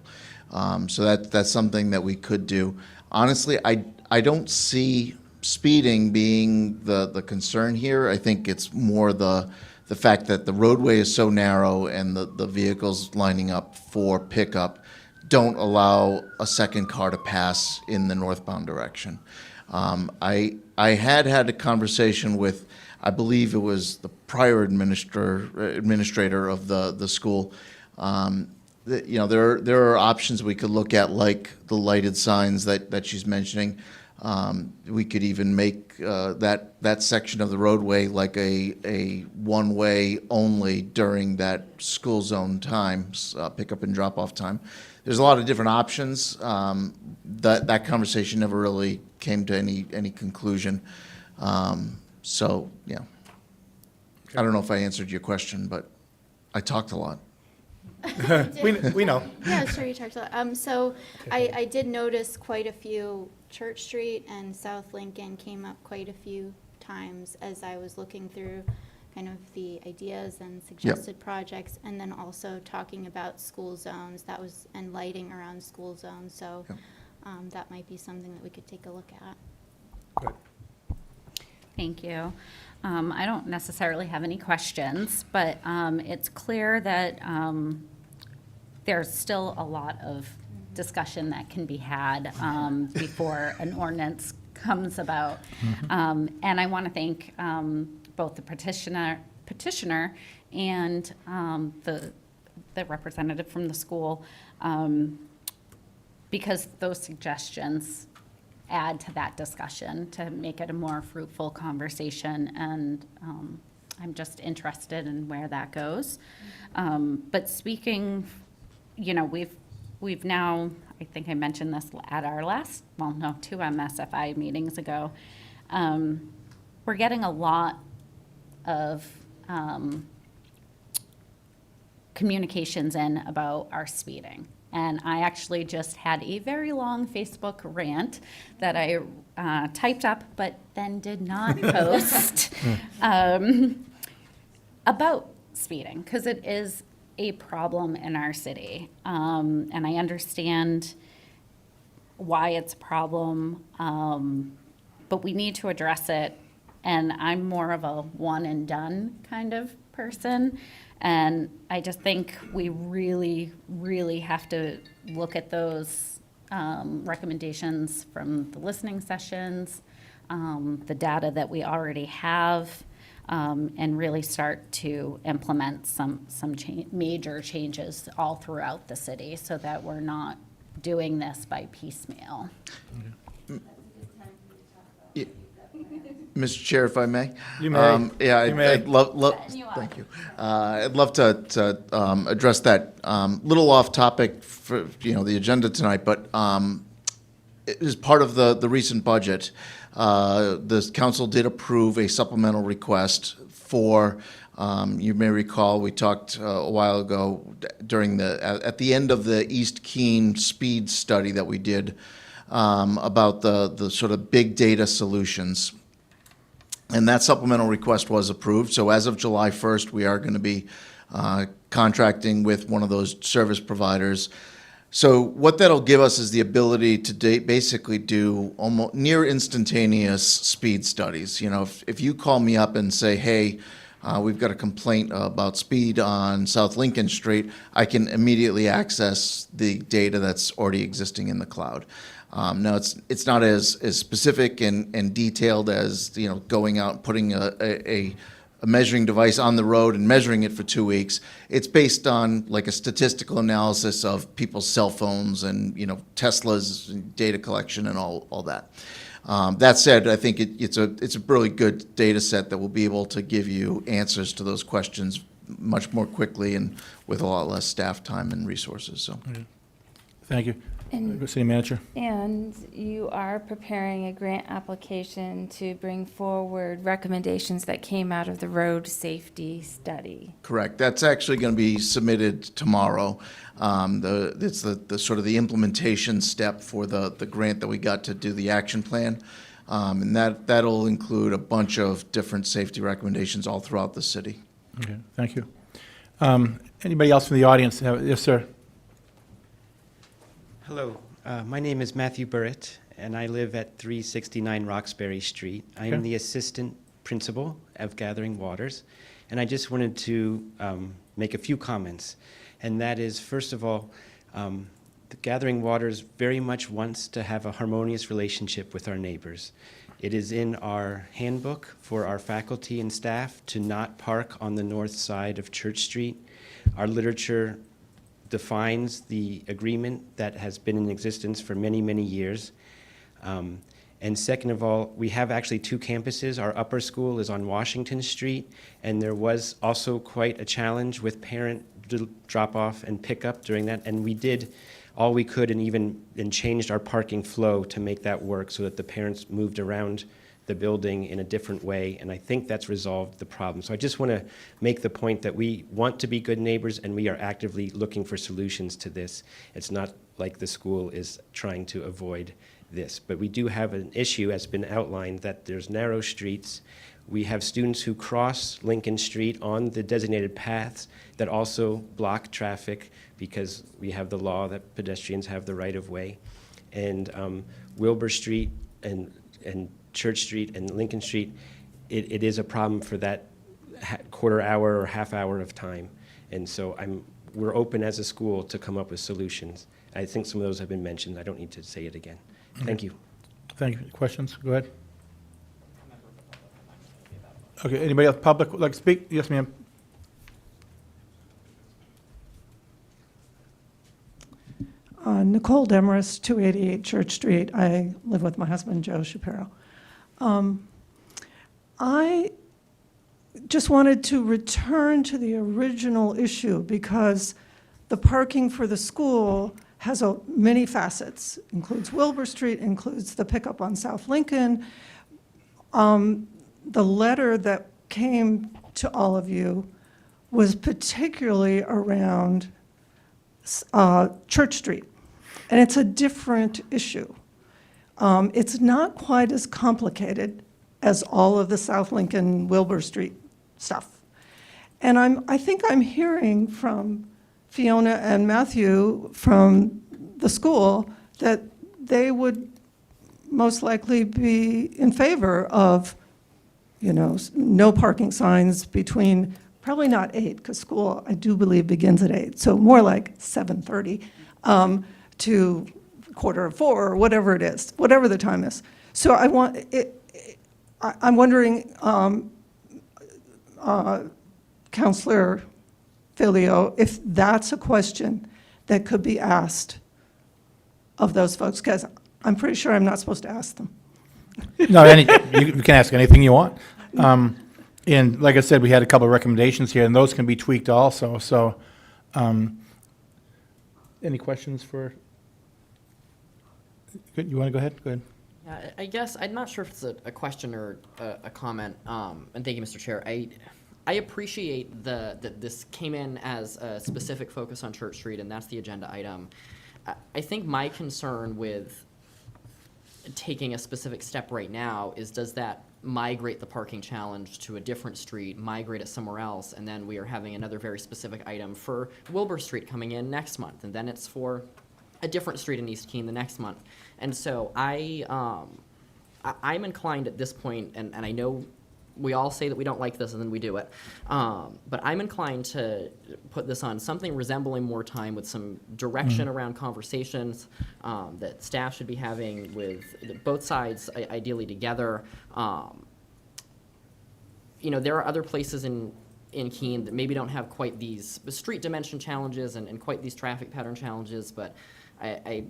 So that's something that we could do. Honestly, I don't see speeding being the concern here. I think it's more the fact that the roadway is so narrow and the vehicles lining up for pickup don't allow a second car to pass in the northbound direction. I had a conversation with, I believe it was the prior administrator of the school. There are options we could look at, like the lighted signs that she's mentioning. We could even make that section of the roadway like a one-way only during that school zone times, pickup and drop-off time. There's a lot of different options. That conversation never really came to any conclusion. So, yeah. I don't know if I answered your question, but I talked a lot. We know. Yeah, sure, you talked a lot. So I did notice quite a few, Church Street and South Lincoln came up quite a few times as I was looking through kind of the ideas and suggested projects, and then also talking about school zones, and lighting around school zones, so Yep. that might be something that we could take a look at. Good. Thank you. I don't necessarily have any questions, but it's clear that there's still a lot of discussion that can be had before an ordinance comes about. And I want to thank both the petitioner and the representative from the school, because those suggestions add to that discussion to make it a more fruitful conversation, and I'm just interested in where that goes. But speaking, we've now, I think I mentioned this at our last, two MSFI meetings ago. We're getting a lot of communications in about our speeding. And I actually just had a very long Facebook rant that I typed up, but then did not post about speeding, because it is a problem in our city. And I understand why it's a problem, but we need to address it. And I'm more of a one and done kind of person. And I just think we really, really have to look at those recommendations from the listening sessions, the data that we already have, and really start to implement some major changes all throughout the city so that we're not doing this by piecemeal. Mr. Chair, if I may? You may. Yeah, You may. I'd love, You are. thank you. I'd love to address that. Little off topic for, the agenda tonight, but as part of the recent budget, the council did approve a supplemental request for, you may recall, we talked a while ago during at the end of the East Keene speed study that we did about the sort of big data solutions. And that supplemental request was approved. So as of July 1st, we are going to be contracting with one of those service providers. So what that'll give us is the ability to basically do almost near instantaneous speed studies. If you call me up and say, hey, we've got a complaint about speed on South Lincoln Street, I can immediately access the data that's already existing in the cloud. Now, it's not as specific and detailed as going out and putting a measuring device on the road and measuring it for 2 weeks. It's based on like a statistical analysis of people's cell phones and Tesla's data collection and all that. That said, I think it's a really good data set that will be able to give you answers to those questions much more quickly and with a lot less staff time and resources. So, Thank you. And- City Manager? And you are preparing a grant application to bring forward recommendations that came out of the road safety study. correct. That's actually going to be submitted tomorrow. It's the sort of the implementation step for the grant that we got to do the action plan. And that'll include a bunch of different safety recommendations all throughout the city. Okay, thank you. Anybody else from the audience? Yes, sir. Hello, my name is Matthew Burritt, and I live at 369 Roxbury Street. I am Okay. the assistant principal of Gathering Waters, and I just wanted to make a few comments. And that is, first of all, the Gathering Waters very much wants to have a harmonious relationship with our neighbors. It is in our handbook for our faculty and staff to not park on the north side of Church Street. Our literature defines the agreement that has been in existence for many, many years. And second of all, we have actually two campuses. Our upper school is on Washington Street, and there was also quite a challenge with parent drop-off and pickup during that, and we did all we could and changed our parking flow to make that work so that the parents moved around the building in a different way, and I think that's resolved the problem. So I just want to make the point that we want to be good neighbors, and we are actively looking for solutions to this. It's not like the school is trying to avoid this, but we do have an issue, as been outlined, that there's narrow streets. We have students who cross Lincoln Street on the designated paths that also block traffic because we have the law that pedestrians have the right of way. And Wilbur Street and Church Street and Lincoln Street, it is a problem for that quarter hour or half hour of time. And so we're open as a school to come up with solutions. I think some of those have been mentioned. I don't need to say it again. Thank you. Thank you. Questions? Go ahead. Okay, anybody else, public, would like to speak? Yes, ma'am. Nicole Demarest, 288 Church Street. I live with my husband, Joe Shapiro. I just wanted to return to the original issue because the parking for the school has many facets. Includes Wilbur Street, includes the pickup on South Lincoln. The letter that came to all of you was particularly around Church Street, and it's a different issue. It's not quite as complicated as all of the South Lincoln, Wilbur Street stuff. And I think I'm hearing from Fiona and Matthew from the school that they would most likely be in favor of, no parking signs between, probably not 8, because school, I do believe, begins at 8, so more like 7:30 to 3:45 or whatever it is, whatever the time is. So I'm wondering, Counselor Filio, if that's a question that could be asked of those folks, because I'm pretty sure I'm not supposed to ask them. No, you can ask anything you want. And like I said, we had a couple of recommendations here, and those can be tweaked also. So, any questions for? Good. You want to go ahead? Go ahead. Yeah, I guess I'm not sure if it's a question or a comment. And thank you, Mr. Chair. I appreciate that this came in as a specific focus on Church Street, and that's the agenda item. I think my concern with taking a specific step right now is, does that migrate the parking challenge to a different street, migrate it somewhere else, and then we are having another very specific item for Wilbur Street coming in next month, and then it's for a different street in East Keene the next month. And so I'm inclined at this point, and I know we all say that we don't like this and then we do it, but I'm inclined to put this on something resembling more time with some direction around conversations that staff should be having with both sides, ideally together. There are other places in Keene that maybe don't have quite these street dimension challenges and quite these traffic pattern challenges, but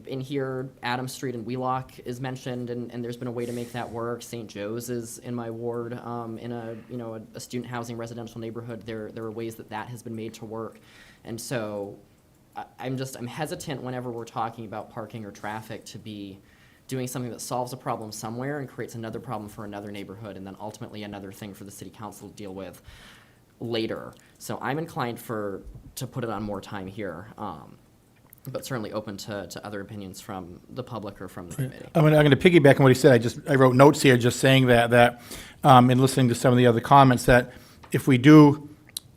in here, Adams Street and Wheelock is mentioned, and there's been a way to make that work. St. Joe's is in my ward, in a student housing residential neighborhood. There are ways that has been made to work, and so I'm hesitant whenever we're talking about parking or traffic to be doing something that solves a problem somewhere and creates another problem for another neighborhood, and then ultimately another thing for the city council to deal with later. So I'm inclined to put it on more time here. But certainly open to other opinions from the public or from the committee. I'm going to piggyback on what he said. I wrote notes here just saying that in listening to some of the other comments, that if we do,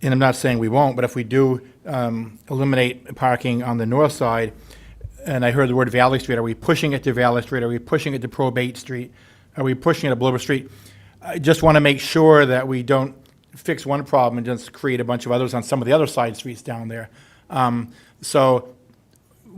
and I'm not saying we won't, but if we do eliminate parking on the north side, and I heard the word Valley Street, are we pushing it to Valley Street? Are we pushing it to Probate Street? Are we pushing it to Wilbur Street? I just want to make sure that we don't fix one problem and just create a bunch of others on some of the other side streets down there. So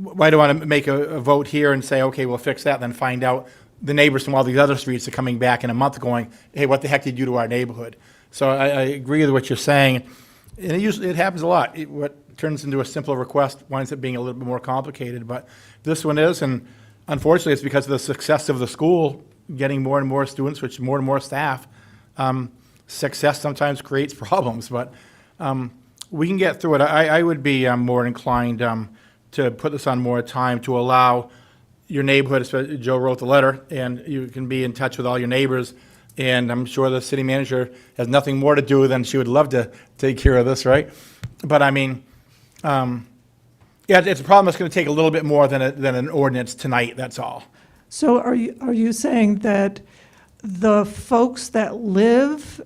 why do I want to make a vote here and say, okay, we'll fix that, then find out the neighbors from all these other streets are coming back in a month going, hey, what the heck did you do to our neighborhood? So I agree with what you're saying. And it happens a lot. What turns into a simple request winds up being a little bit more complicated. But this one is, and unfortunately it's because of the success of the school getting more and more students, which more and more staff. Success sometimes creates problems, but we can get through it. I would be more inclined to put this on more time to allow your neighborhood, Joe wrote the letter, and you can be in touch with all your neighbors And I'm sure the city manager has nothing more to do than she would love to take care of this, right? But I mean, yeah, it's a problem that's going to take a little bit more than an ordinance tonight, that's all. So are you saying that the folks that live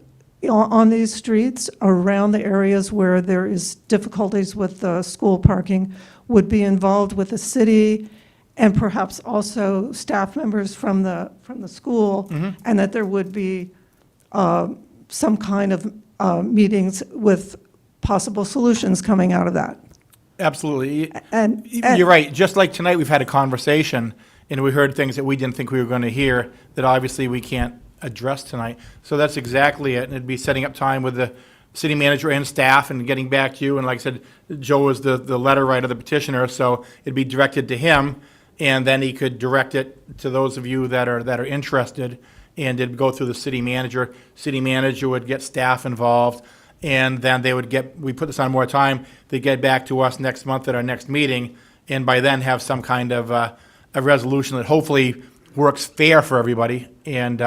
on these streets around the areas where there is difficulties with the school parking would be involved with the city and perhaps also staff members from the school, and that there would be some kind of meetings with possible solutions coming out of that? Absolutely. And You're right. Just like tonight, we've had a conversation, and we heard things that we didn't think we were going to hear that obviously we can't address tonight. So that's exactly it. And it'd be setting up time with the city manager and staff and getting back to you. And like I said, Joe is the letter writer, the petitioner, so it'd be directed to him, and then he could direct it to those of you that are interested, and it'd go through the city manager. City manager would get staff involved, and then we put this on more time, they get back to us next month at our next meeting, and by then have some kind of a resolution that hopefully works fair for everybody. And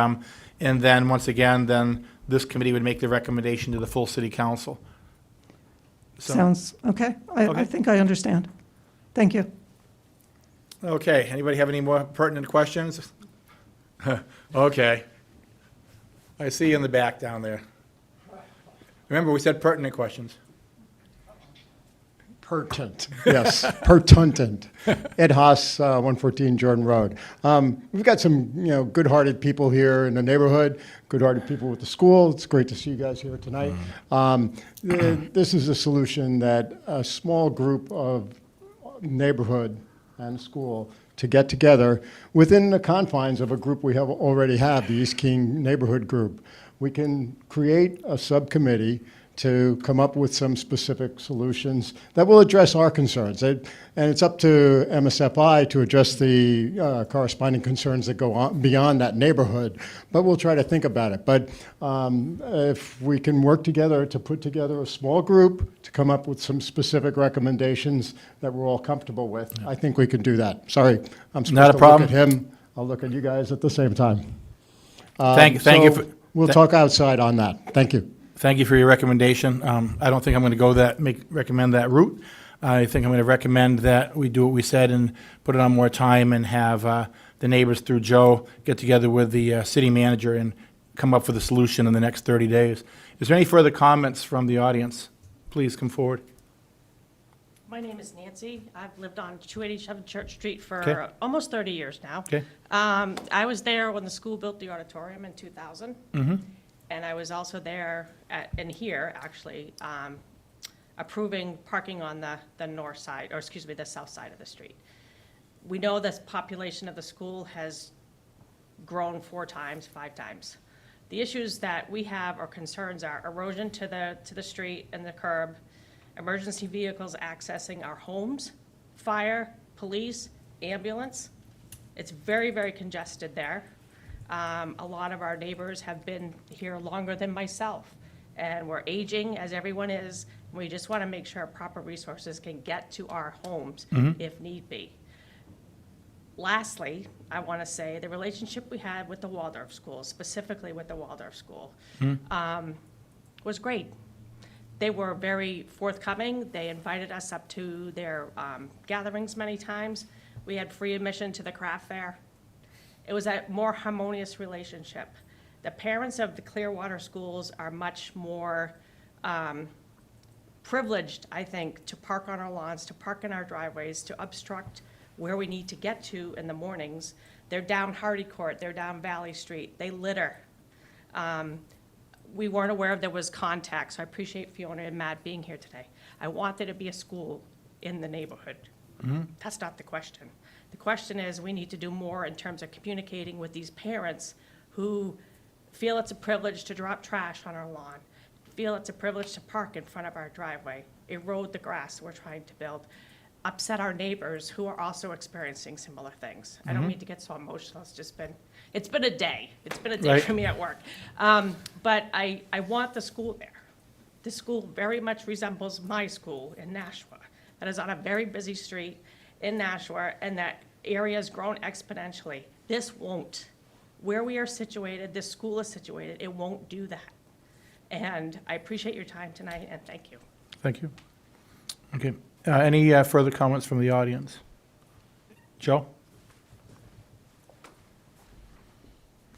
then, once again, then this committee would make the recommendation to the full city council. So- Sounds, okay. Okay. I think I understand. Thank you. Okay, anybody have any more pertinent questions? Okay. I see you in the back down there. Remember, we said pertinent questions. Pertinent, yes, pertinent. Ed Haas, 114 Jordan Road. We've got some, good-hearted people here in the neighborhood, good-hearted people with the school. It's great to see you guys here tonight. This is a solution that a small group of neighborhood and school to get together within the confines of a group we already have, the East King Neighborhood Group. We can create a subcommittee to come up with some specific solutions that will address our concerns. And it's up to MSFI to address the corresponding concerns that go on beyond that neighborhood, but we'll try to think about it. But if we can work together to put together a small group to come up with some specific recommendations that we're all comfortable with, I think we can do that. Sorry, I'm supposed Not a to problem. look at him. I'll look at you guys at the same time. Thank you So for- we'll talk outside on that. Thank you. Thank you for your recommendation. I don't think I'm going to go recommend that route. I think I'm going to recommend that we do what we said and put it on more time and have the neighbors through Joe get together with the city manager and come up with a solution in the next 30 days. Is there any further comments from the audience? Please come forward. My name is Nancy. I've lived on 287 Church Street for Okay. almost 30 years now. Okay. I was there when the school built the auditorium in 2000. And I was also there actually, approving parking on the north side, or excuse me, the south side of the street. We know the population of the school has grown 4 times, 5 times. The issues that we have or concerns are erosion to the street and the curb, emergency vehicles accessing our homes, fire, police, ambulance. It's very, very congested there. A lot of our neighbors have been here longer than myself, and we're aging as everyone is. We just want to make sure proper resources can get to our homes if need be. Lastly, I want to say the relationship we had with the Waldorf School, specifically with the Waldorf School, was great. They were very forthcoming. They invited us up to their gatherings many times. We had free admission to the craft fair. It was a more harmonious relationship. The parents of the Clearwater schools are much more privileged, I think, to park on our lawns, to park in our driveways, to obstruct where we need to get to in the mornings. They're down Hardy Court, they're down Valley Street, they litter. We weren't aware there was contact, so I appreciate Fiona and Matt being here today. I want there to be a school in the neighborhood. That's not the question. The question is, we need to do more in terms of communicating with these parents who feel it's a privilege to drop trash on our lawn, feel it's a privilege to park in front of our driveway, erode the grass we're trying to build, upset our neighbors who are also experiencing similar things. I don't mean to get so emotional. It's been a day. It's been a day Right. for me at work. But I want the school there. The school very much resembles my school in Nashua. That is on a very busy street in Nashua, and that area has grown exponentially. This won't. where we are situated, this school is situated, it won't do that. And I appreciate your time tonight, and thank you. Thank you. Okay. Any further comments from the audience? Joe?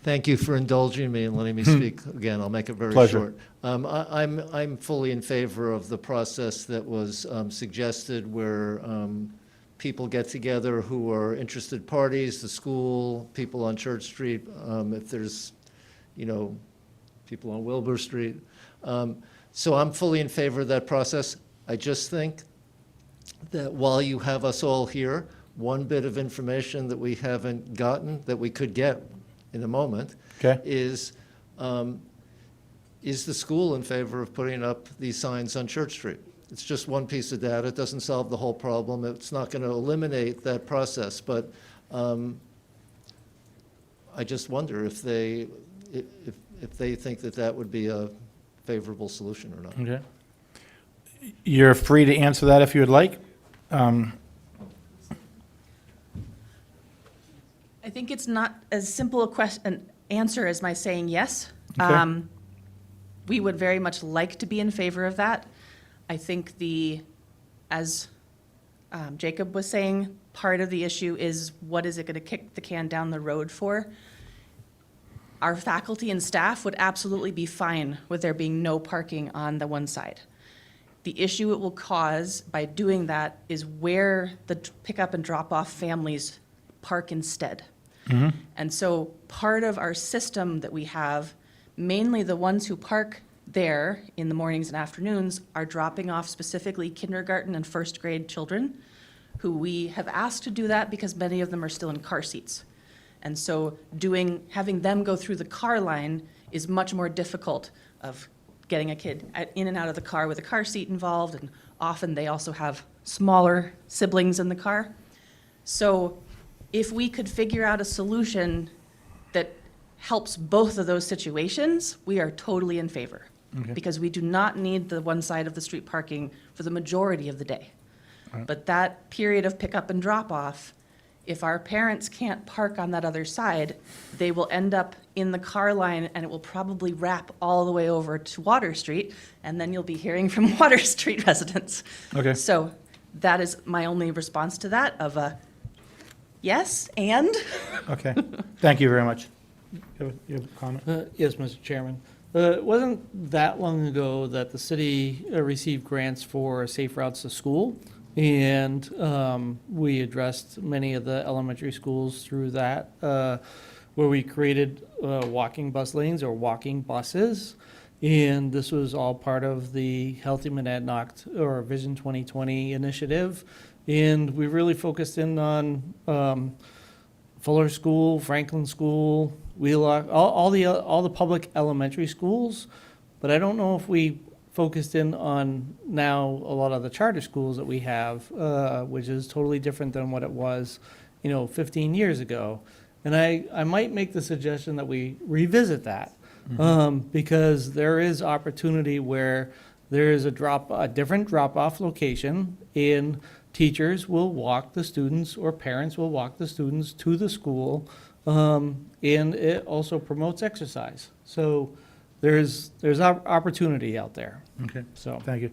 Thank you for indulging me and letting me speak again. I'll make it very Pleasure. short. I'm fully in favor of the process that was suggested where people get together who are interested parties, the school, people on Church Street, if there's, people on Wilbur Street. So I'm fully in favor of that process. I just think that while you have us all here, one bit of information that we haven't gotten, that we could get in a moment, Okay. is the school in favor of putting up these signs on Church Street? It's just one piece of data. It doesn't solve the whole problem. It's not going to eliminate that process, but I just wonder if they think that that would be a favorable solution or not. Okay. You're free to answer that if you would like. I think it's not as simple an answer as my saying yes. Okay. We would very much like to be in favor of that. I think as Jacob was saying, part of the issue is what is it going to kick the can down the road for? Our faculty and staff would absolutely be fine with there being no parking on the one side. The issue it will cause by doing that is where the pickup and drop-off families park instead. And so part of our system that we have, mainly the ones who park there in the mornings and afternoons are dropping off specifically kindergarten and first grade children who we have asked to do that because many of them are still in car seats. And so having them go through the car line is much more difficult of getting a kid in and out of the car with a car seat involved, and often they also have smaller siblings in the car. So if we could figure out a solution that helps both of those situations, we are totally in favor. Okay. Because we do not need the one side of the street parking for the majority of the day. Right. But that period of pickup and drop off, if our parents can't park on that other side, they will end up in the car line and it will probably wrap all the way over to Water Street, and then you'll be hearing from Water Street residents. Okay. So that is my only response to that, of a yes, and? Okay. Thank you very much. You have a comment? Yes, Mr. Chairman. It wasn't that long ago that the city received grants for safe routes to school, and we addressed many of the elementary schools through that, where we created walking bus lanes or walking buses, and this was all part of the Healthy Monadnock or Vision 2020 initiative, and we really focused in on Fuller School, Franklin School, Wheelock, all the public elementary schools, but I don't know if we focused in on now a lot of the charter schools that we have, which is totally different than what it was, 15 years ago. And I might make the suggestion that we revisit that, because there is opportunity where there is a different drop-off location, and teachers will walk the students, or parents will walk the students to the school, and it also promotes exercise. So there's opportunity out there. Okay. So Thank you.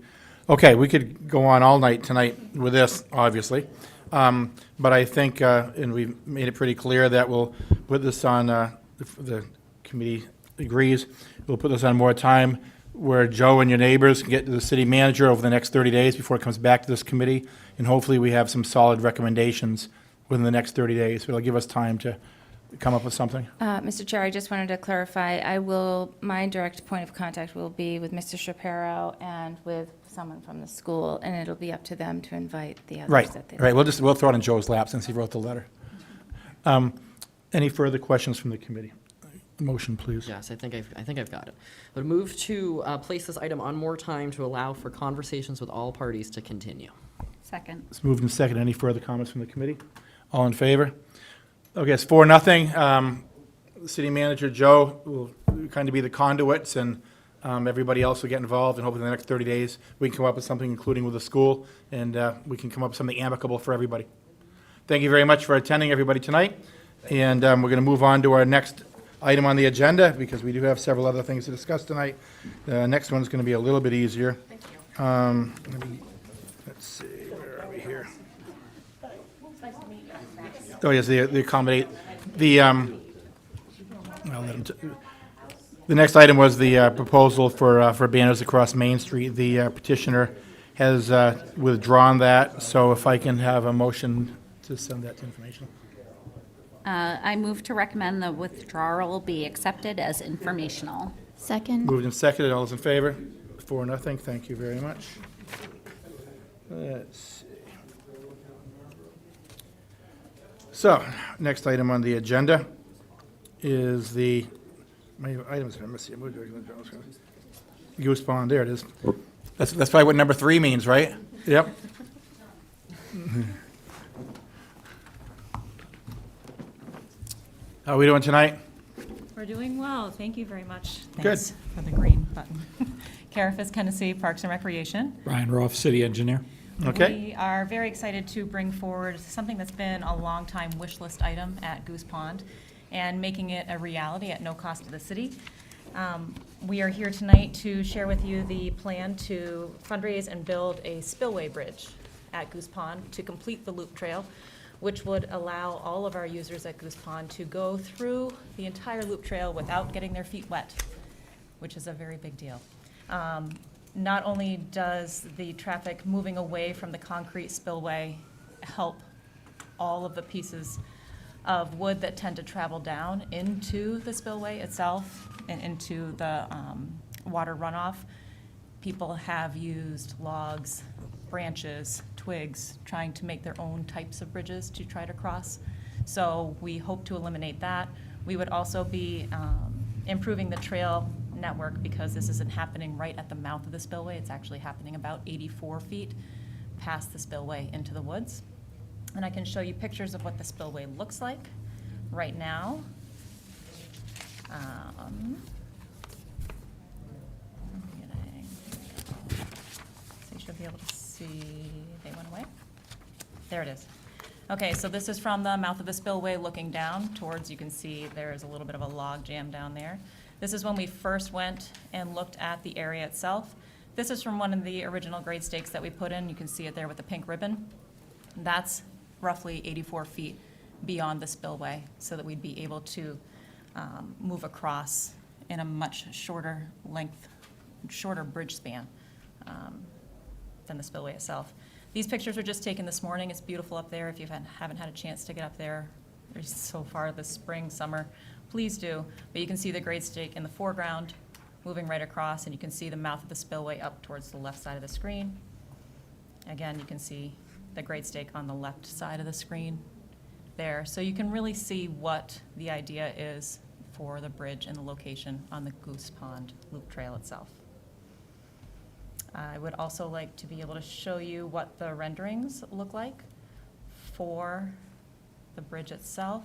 Okay, we could go on all night tonight with this, obviously. But I think, and we've made it pretty clear that we'll put this on, the committee agrees, we'll put this on more time where Joe and your neighbors can get to the city manager over the next 30 days before it comes back to this committee. And hopefully we have some solid recommendations within the next 30 days. It'll give us time to come up with something. Mr. Chair, I just wanted to clarify, my direct point of contact will be with Mr. Shapiro and with someone from the school, and it'll be up to them to invite the others. Right, that they right. We'll throw it in Joe's lap since he wrote the letter. Any further questions from the committee? Motion, please. Yes, I think I've got it. But move to place this item on more time to allow for conversations with all parties to continue. Second. It's moved and second. Any further comments from the committee? All in favor? Okay, it's 4-0. City Manager Joe will kind of be the conduits, and everybody else will get involved, and hopefully in the next 30 days, we can come up with something, including with the school, and we can come up with something amicable for everybody. Thank you very much for attending, everybody, tonight. And we're going to move on to our next item on the agenda, because we do have several other things to discuss tonight. The next one's going to be a little bit easier. Thank you. Let's see, where are we here? Oh, yes, the accommodate, well, let him the next item was the proposal for banners across Main Street. The petitioner has withdrawn that, so if I can have a motion to send that to information. I move to recommend the withdrawal be accepted as informational. Second. Moved and seconded, all those in favor? 4-0, thank you very much. Let's see. So, next item on the agenda is the, my items are missing. Goose Pond, there it is. That's probably what number 3 means, right? Yep. How are we doing tonight? We're doing well. Thank you very much. Good. Thanks for the green button. Cariffus, Tennessee Parks and Recreation. Brian Roth, City Engineer. Okay. We are very excited to bring forward something that's been a long time wish list item at Goose Pond and making it a reality at no cost to the city. We are here tonight to share with you the plan to fundraise and build a spillway bridge at Goose Pond to complete the loop trail, which would allow all of our users at Goose Pond to go through the entire loop trail without getting their feet wet, which is a very big deal. Not only does the traffic moving away from the concrete spillway help all of the pieces of wood that tend to travel down into the spillway itself and into the water runoff, people have used logs, branches, twigs, trying to make their own types of bridges to try to cross. So we hope to eliminate that. We would also be improving the trail network because this isn't happening right at the mouth of the spillway. It's actually happening about 84 feet past the spillway into the woods. And I can show you pictures of what the spillway looks like right now. So you should be able to see, they went away. There it is. Okay, so this is from the mouth of the spillway looking down towards, you can see there is a little bit of a log jam down there. This is when we first went and looked at the area itself. This is from one of the original grade stakes that we put in. You can see it there with the pink ribbon. That's roughly 84 feet beyond the spillway so that we'd be able to move across in a much shorter length, shorter bridge span than the spillway itself. These pictures were just taken this morning. It's beautiful up there. If you haven't had a chance to get up there so far this spring, summer, please do. But you can see the grade stake in the foreground moving right across, and you can see the mouth of the spillway up towards the left side of the screen. Again, you can see the grade stake on the left side of the screen there. So you can really see what the idea is for the bridge and the location on the Goose Pond Loop Trail itself. I would also like to be able to show you what the renderings look like for the bridge itself.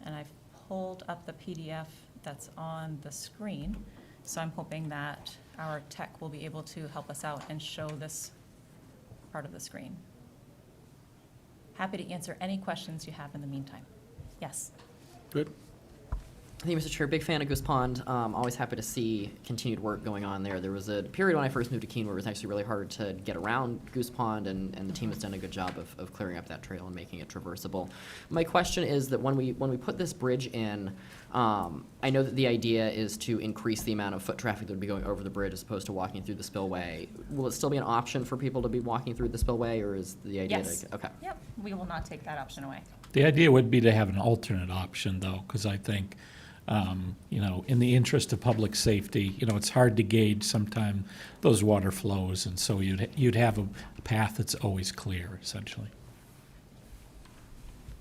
And I've pulled up the PDF that's on the screen. So I'm hoping that our tech will be able to help us out and show this part of the screen. Happy to answer any questions you have in the meantime. Yes? Good. Thank you, Mr. Chair. Big fan of Goose Pond. Always happy to see continued work going on there. There was a period when I first moved to Keene where it was actually really hard to get around Goose Pond, and the team has done a good job of clearing up that trail and making it traversable. My question is that when we put this bridge in, I know that the idea is to increase the amount of foot traffic that would be going over the bridge as opposed to walking through the spillway. Will it still be an option for people to be walking through the spillway, or is the idea Yes. to, okay. Yep, we will not take that option away. The idea would be to have an alternate option, though, because I think, in the interest of public safety, it's hard to gauge sometimes those water flows, and so you'd have a path that's always clear, essentially.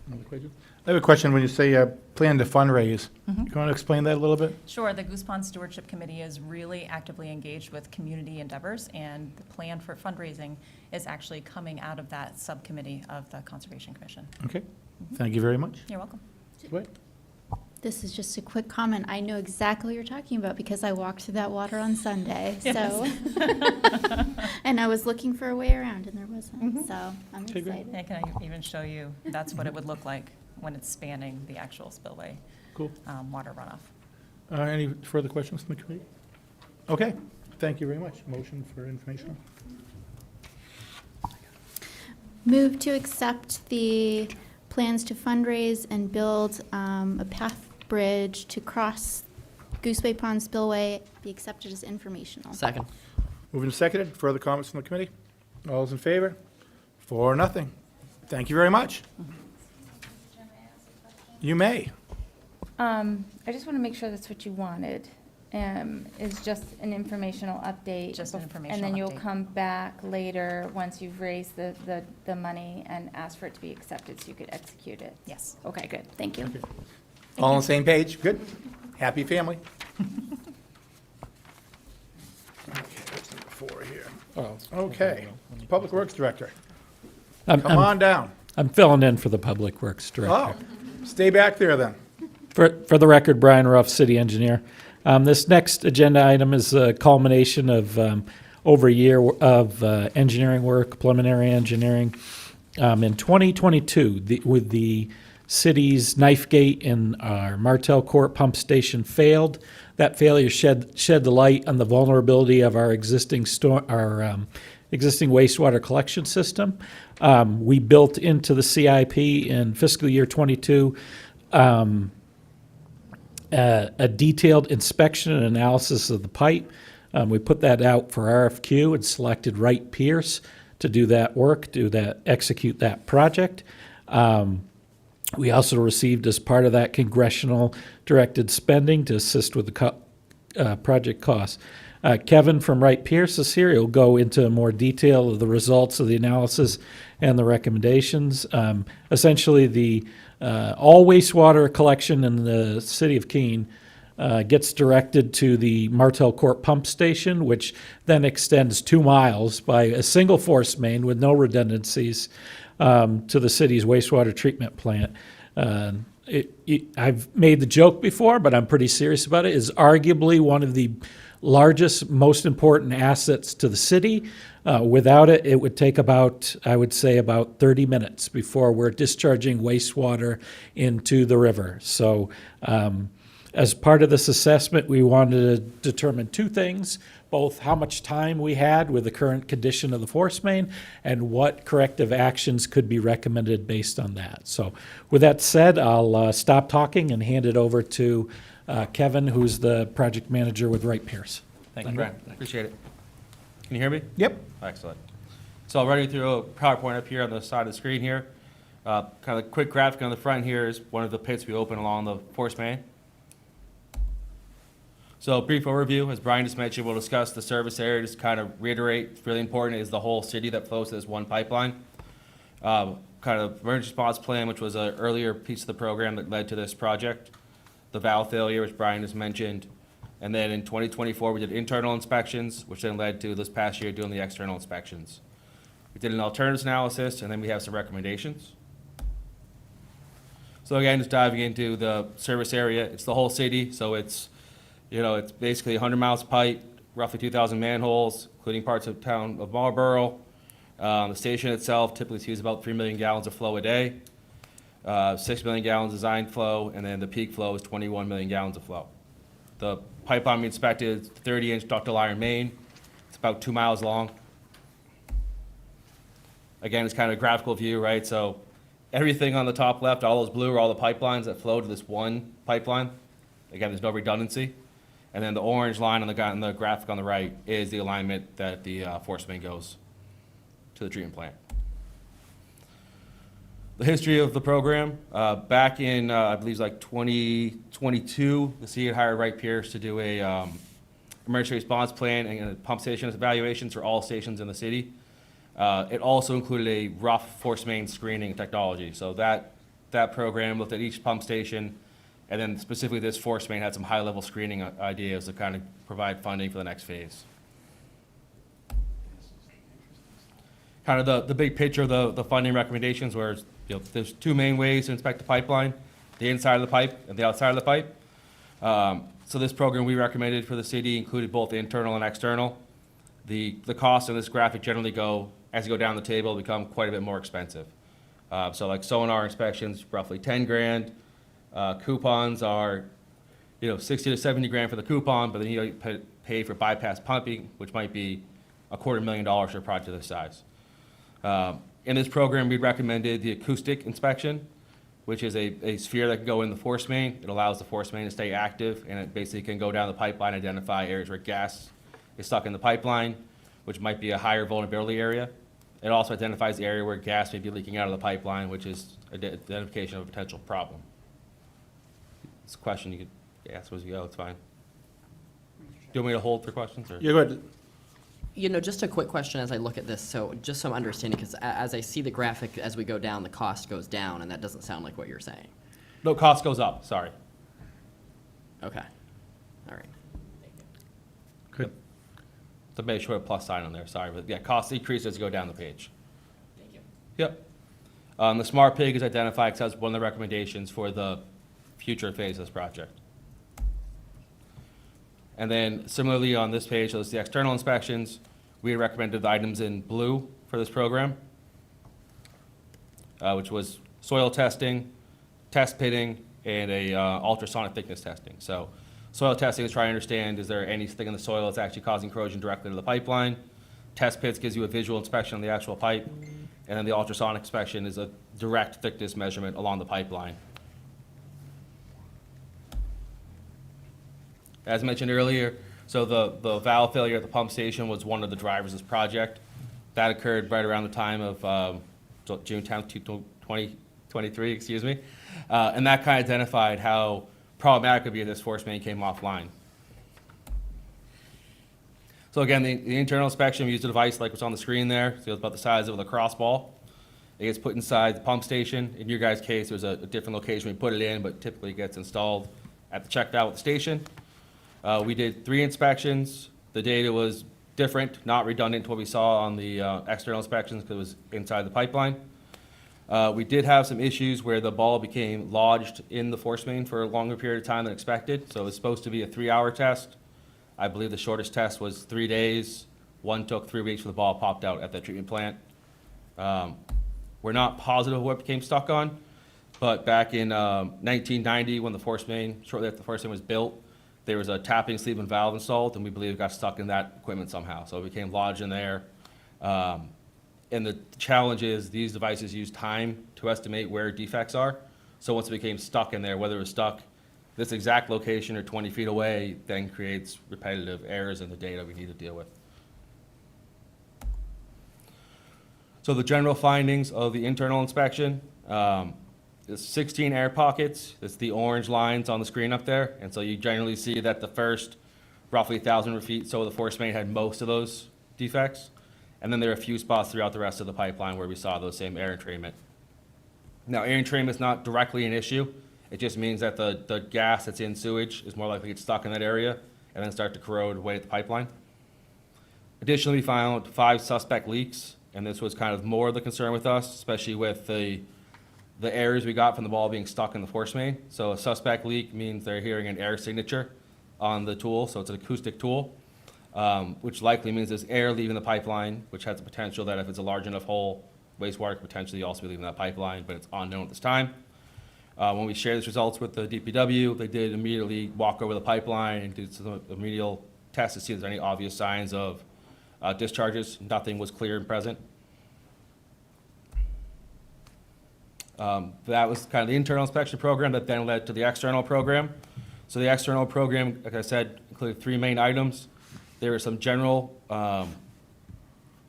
Another question? I have a question. When you say plan to fundraise, you want to explain that a little bit? Sure. The Goose Pond Stewardship Committee is really actively engaged with community endeavors, and the plan for fundraising is actually coming out of that subcommittee of the Conservation Commission. Okay. Thank you very much. You're welcome. Wait. This is just a quick comment. I know exactly what you're talking about because I walked through that water on Sunday. So, and I was looking for a way around and there wasn't. So I'm excited. I can even show you, that's what it would look like when it's spanning the actual spillway Cool. water runoff. Any further questions from the committee? Okay, thank you very much. Motion for information. Move to accept the plans to fundraise and build a path bridge to cross Gooseway Pond Spillway be accepted as informational. Second. Moving and seconded. Further comments from the committee? All those in favor? 4-0. Thank you very much. You may. I just want to make sure that's what you wanted, is just an informational update. Just an And informational then you'll update. come back later, once you've raised the money, and ask for it to be accepted so you could execute it. Yes. Okay, good. Thank you. All on the same page? Good. Happy family. Okay, that's number 4 here. Okay. Public Works Director. Come on down. I'm filling in for the Public Works Director. Oh, stay back there then. For the record, Brian Ruff, City Engineer. This next agenda item is a culmination of over a year of engineering work, preliminary engineering. In 2022, with the city's knife gate in our Martel Court pump station failed. That failure shed the light on the vulnerability of our existing existing wastewater collection system. We built into the CIP in fiscal year 22 a detailed inspection and analysis of the pipe. We put that out for RFQ and selected Wright Pierce to do that work, execute that project. We also received, as part of that, congressional directed spending to assist with the project costs. Kevin from Wright Pierce is here. He'll go into more detail of the results of the analysis and the recommendations. Essentially, all wastewater collection in the city of Keene gets directed to the Martel Court pump station, which then extends 2 miles by a single force main with no redundancies to the city's wastewater treatment plant. I've made the joke before, but I'm pretty serious about it. Is arguably one of the largest, most important assets to the city. Without it, it would take about 30 minutes before we're discharging wastewater into the river. So as part of this assessment, we wanted to determine 2 things, both how much time we had with the current condition of the force main and what corrective actions could be recommended based on that. So with that said, I'll stop talking and hand it over to Kevin, who's the project manager with Wright Pierce. Thank you, Brian. Appreciate it. Can you hear me? Yep. Excellent. So I'll run you through a PowerPoint up here on the side of the screen here. Kind of a quick graphic on the front here is one of the pits we opened along the force main. So brief overview, as Brian just mentioned, we'll discuss the service area, just kind of reiterate, it's really important, is the whole city that flows to this one pipeline. Kind of emergency response plan, which was an earlier piece of the program that led to this project. The valve failure, which Brian just mentioned. And then in 2024, we did internal inspections, which then led to this past year doing the external inspections. We did an alternatives analysis, and then we have some recommendations. So again, just diving into the service area, it's the whole city, so it's basically 100 miles of pipe, roughly 2,000 manholes, including parts of town of Marlboro. The station itself typically sees about 3 million gallons of flow a day, 6 million gallons design flow, and then the peak flow is 21 million gallons of flow. The pipeline we inspected is 30-inch ductile iron main. It's about 2 miles long. Again, it's kind of a graphical view, right? So everything on the top left, all those blue are all the pipelines that flow to this one pipeline. Again, there's no redundancy. And then the orange line on the graphic on the right is the alignment that the force main goes to the treatment plant. The history of the program, back in, I believe, like 2022, the city had hired Wright Pierce to do a emergency response plan and pump station evaluations for all stations in the city. It also included a rough force main screening technology. So that program looked at each pump station, and then specifically this force main had some high-level screening ideas to kind of provide funding for the next phase. Kind of the big picture of the funding recommendations were, there's 2 main ways to inspect the pipeline, the inside of the pipe and the outside of the pipe. So this program we recommended for the city included both internal and external. The costs in this graphic generally as you go down the table, become quite a bit more expensive. So like sonar inspections, roughly 10 grand. Coupons are, 60 to 70 grand for the coupon, but then you pay for bypass pumping, which might be $250,000 for a project this size. In this program, we recommended the acoustic inspection, which is a sphere that can go in the force main. It allows the force main to stay active, and it basically can go down the pipeline, identify areas where gas is stuck in the pipeline, which might be a higher vulnerability area. It also identifies the area where gas may be leaking out of the pipeline, which is identification of a potential problem. It's a question you could ask as you go, it's fine. Do you want me to hold for questions? Or? Yeah, go ahead. Just a quick question as I look at this. So just so I'm understanding, because as I see the graphic, as we go down, the cost goes down, and that doesn't sound like what you're saying. No, cost goes up, sorry. Okay. All right. Good. To make sure a plus sign on there, sorry, but yeah, cost decreases as you go down the page. Thank you. Yep. The Smart Pig is identified as one of the recommendations for the future phase of this project. And then similarly on this page, so it's the external inspections. We recommended the items in blue for this program, which was soil testing, test pitting, and a ultrasonic thickness testing. So soil testing is trying to understand, is there anything in the soil that's actually causing corrosion directly to the pipeline? Test pits gives you a visual inspection on the actual pipe. And then the ultrasonic inspection is a direct thickness measurement along the pipeline. As mentioned earlier, so the valve failure at the pump station was one of the drivers of this project. That occurred right around the time of June 10th, 2023, excuse me. And that kind of identified how problematic it would be if this force main came offline. So again, the internal inspection, we used a device like what's on the screen there. So it's about the size of a lacrosse ball. It gets put inside the pump station. In your guys' case, there's a different location we put it in, but typically it gets installed at the check valve at the station. We did 3 inspections. The data was different, not redundant to what we saw on the external inspections because it was inside the pipeline. We did have some issues where the ball became lodged in the force main for a longer period of time than expected. So it was supposed to be a 3-hour test. I believe the shortest test was 3 days. One took 3 weeks for the ball popped out at the treatment plant. We're not positive what became stuck on, but back in 1990 when the force main, shortly after the force main was built, there was a tapping sleeve and valve installed, and we believe it got stuck in that equipment somehow. So it became lodged in there. And the challenge is these devices use time to estimate where defects are. So once it became stuck in there, whether it was stuck this exact location or 20 feet away, then creates repetitive errors in the data we need to deal with. So the general findings of the internal inspection, there's 16 air pockets. It's the orange lines on the screen up there. And so you generally see that the first roughly 1,000 feet, so the force main had most of those defects. And then there are a few spots throughout the rest of the pipeline where we saw those same air entrainment. Now, air entrainment is not directly an issue. It just means that the gas that's in sewage is more likely to get stuck in that area and then start to corrode away at the pipeline. Additionally, we found 5 suspect leaks, and this was kind of more of the concern with us, especially with the errors we got from the ball being stuck in the force main. So a suspect leak means they're hearing an air signature on the tool, so it's an acoustic tool, which likely means there's air leaving the pipeline, which has the potential that if it's a large enough hole, wastewater could potentially also be leaving that pipeline, but it's unknown at this time. When we shared these results with the DPW, they did immediately walk over the pipeline and do some remedial tests to see if there's any obvious signs of discharges. Nothing was clear and present. That was kind of the internal inspection program that then led to the external program. So the external program, like I said, included 3 main items. There was some general, the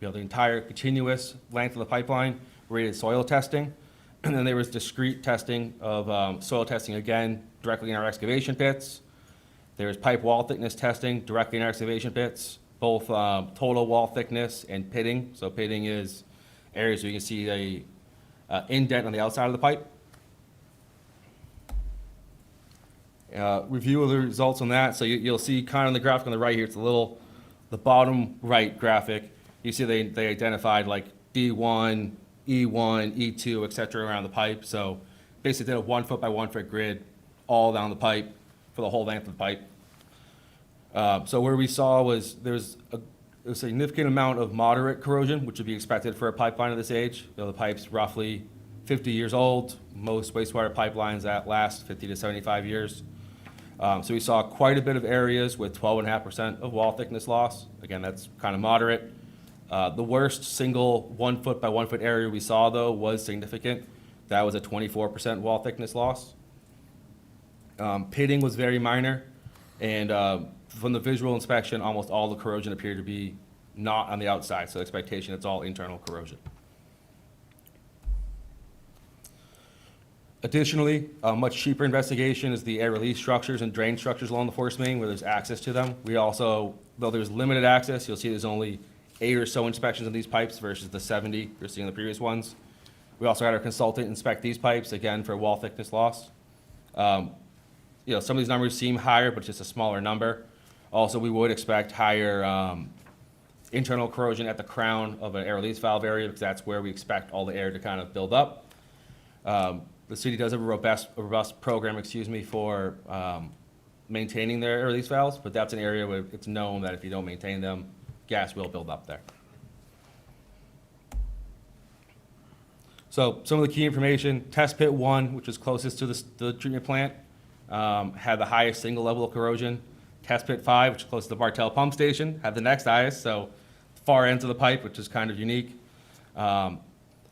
entire continuous length of the pipeline, rated soil testing. And then there was discrete testing of soil testing, again, directly in our excavation pits. There was pipe wall thickness testing directly in our excavation pits, both total wall thickness and pitting. So pitting is areas where you can see a indent on the outside of the pipe. Review of the results on that. So you'll see kind of in the graphic on the right here, it's the bottom right graphic. You see they identified like D1, E1, E2, et cetera, around the pipe. So basically did a 1 foot by 1 foot grid all down the pipe for the whole length of the pipe. So where we saw was there's a significant amount of moderate corrosion, which would be expected for a pipeline of this age. The pipe's roughly 50 years old. Most wastewater pipelines that last 50 to 75 years. So we saw quite a bit of areas with 12.5% of wall thickness loss. Again, that's kind of moderate. The worst single 1 foot by 1 foot area we saw, though, was significant. That was a 24% wall thickness loss. Pitting was very minor, and from the visual inspection, almost all the corrosion appeared to be not on the outside, so expectation it's all internal corrosion. Additionally, a much cheaper investigation is the air release structures and drain structures along the force main where there's access to them. We also, though there's limited access, you'll see there's only 8 or so inspections of these pipes versus the 70 you're seeing in the previous ones. We also had our consultant inspect these pipes, again, for wall thickness loss. Some of these numbers seem higher, but it's just a smaller number. Also, we would expect higher internal corrosion at the crown of an air release valve area because that's where we expect all the air to kind of build up. The city does have a robust program, for maintaining their air release valves, but that's an area where it's known that if you don't maintain them, gas will build up there. So some of the key information, test pit 1, which was closest to the treatment plant, had the highest single level of corrosion. Test pit 5, which is close to the Bartell pump station, had the next highest, so far ends of the pipe, which is kind of unique.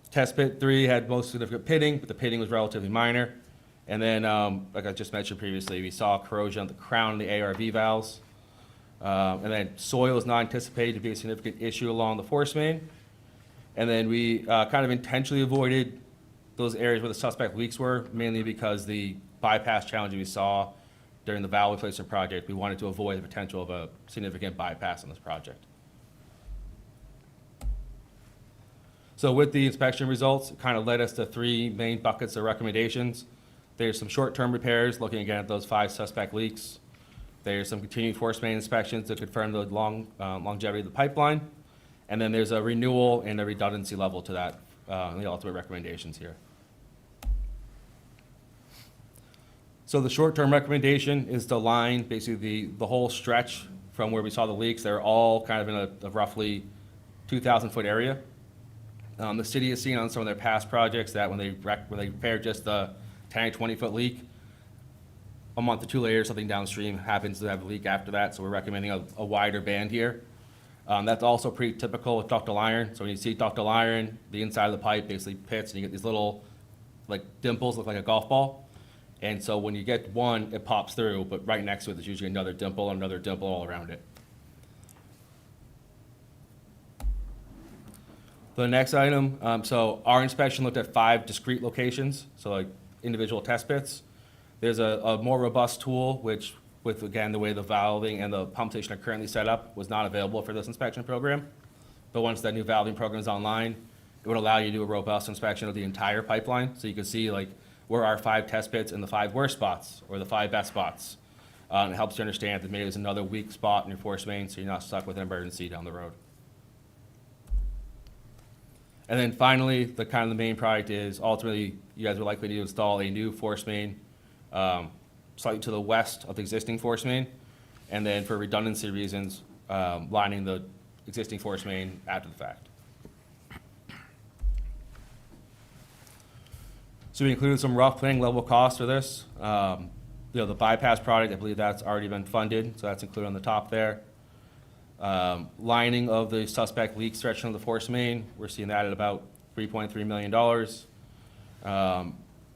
Test pit 3 had most significant pitting, but the pitting was relatively minor. And then, like I just mentioned previously, we saw corrosion on the crown of the ARV valves. And then soil is not anticipated to be a significant issue along the force main. And then we kind of intentionally avoided those areas where the suspect leaks were, mainly because the bypass challenge we saw during the valve replacement project, we wanted to avoid the potential of a significant bypass on this project. So with the inspection results, it kind of led us to 3 main buckets of recommendations. There's some short-term repairs, looking again at those 5 suspect leaks. There's some continued force main inspections to confirm the longevity of the pipeline. And then there's a renewal and a redundancy level to that, the ultimate recommendations here. So the short-term recommendation is to line basically the whole stretch from where we saw the leaks. They're all kind of in a roughly 2,000-foot area. The city has seen on some of their past projects that when they repair just the 10 or 20-foot leak, a month or 2 later, something downstream happens to have a leak after that, so we're recommending a wider band here. That's also pretty typical with ductile iron. So when you see ductile iron, the inside of the pipe basically pits, and you get these little dimples, look like a golf ball. And so when you get one, it pops through, but right next to it, there's usually another dimple all around it. The next item, so our inspection looked at 5 discrete locations, so like individual test pits. There's a more robust tool, which with, again, the way the valving and the pump station are currently set up, was not available for this inspection program. But once that new valving program is online, it would allow you to do a robust inspection of the entire pipeline. So you can see where are 5 test pits in the 5 worst spots or the 5 best spots. And it helps you understand that maybe there's another weak spot in your force main, so you're not stuck with an emergency down the road. And then finally, the main product is ultimately you guys are likely to install a new force main slightly to the west of the existing force main, and then for redundancy reasons, lining the existing force main after the fact. So we included some rough planning level costs for this. The bypass product, I believe that's already been funded, so that's included on the top there. Lining of the suspect leak stretch on the force main, we're seeing that at about $3.3 million.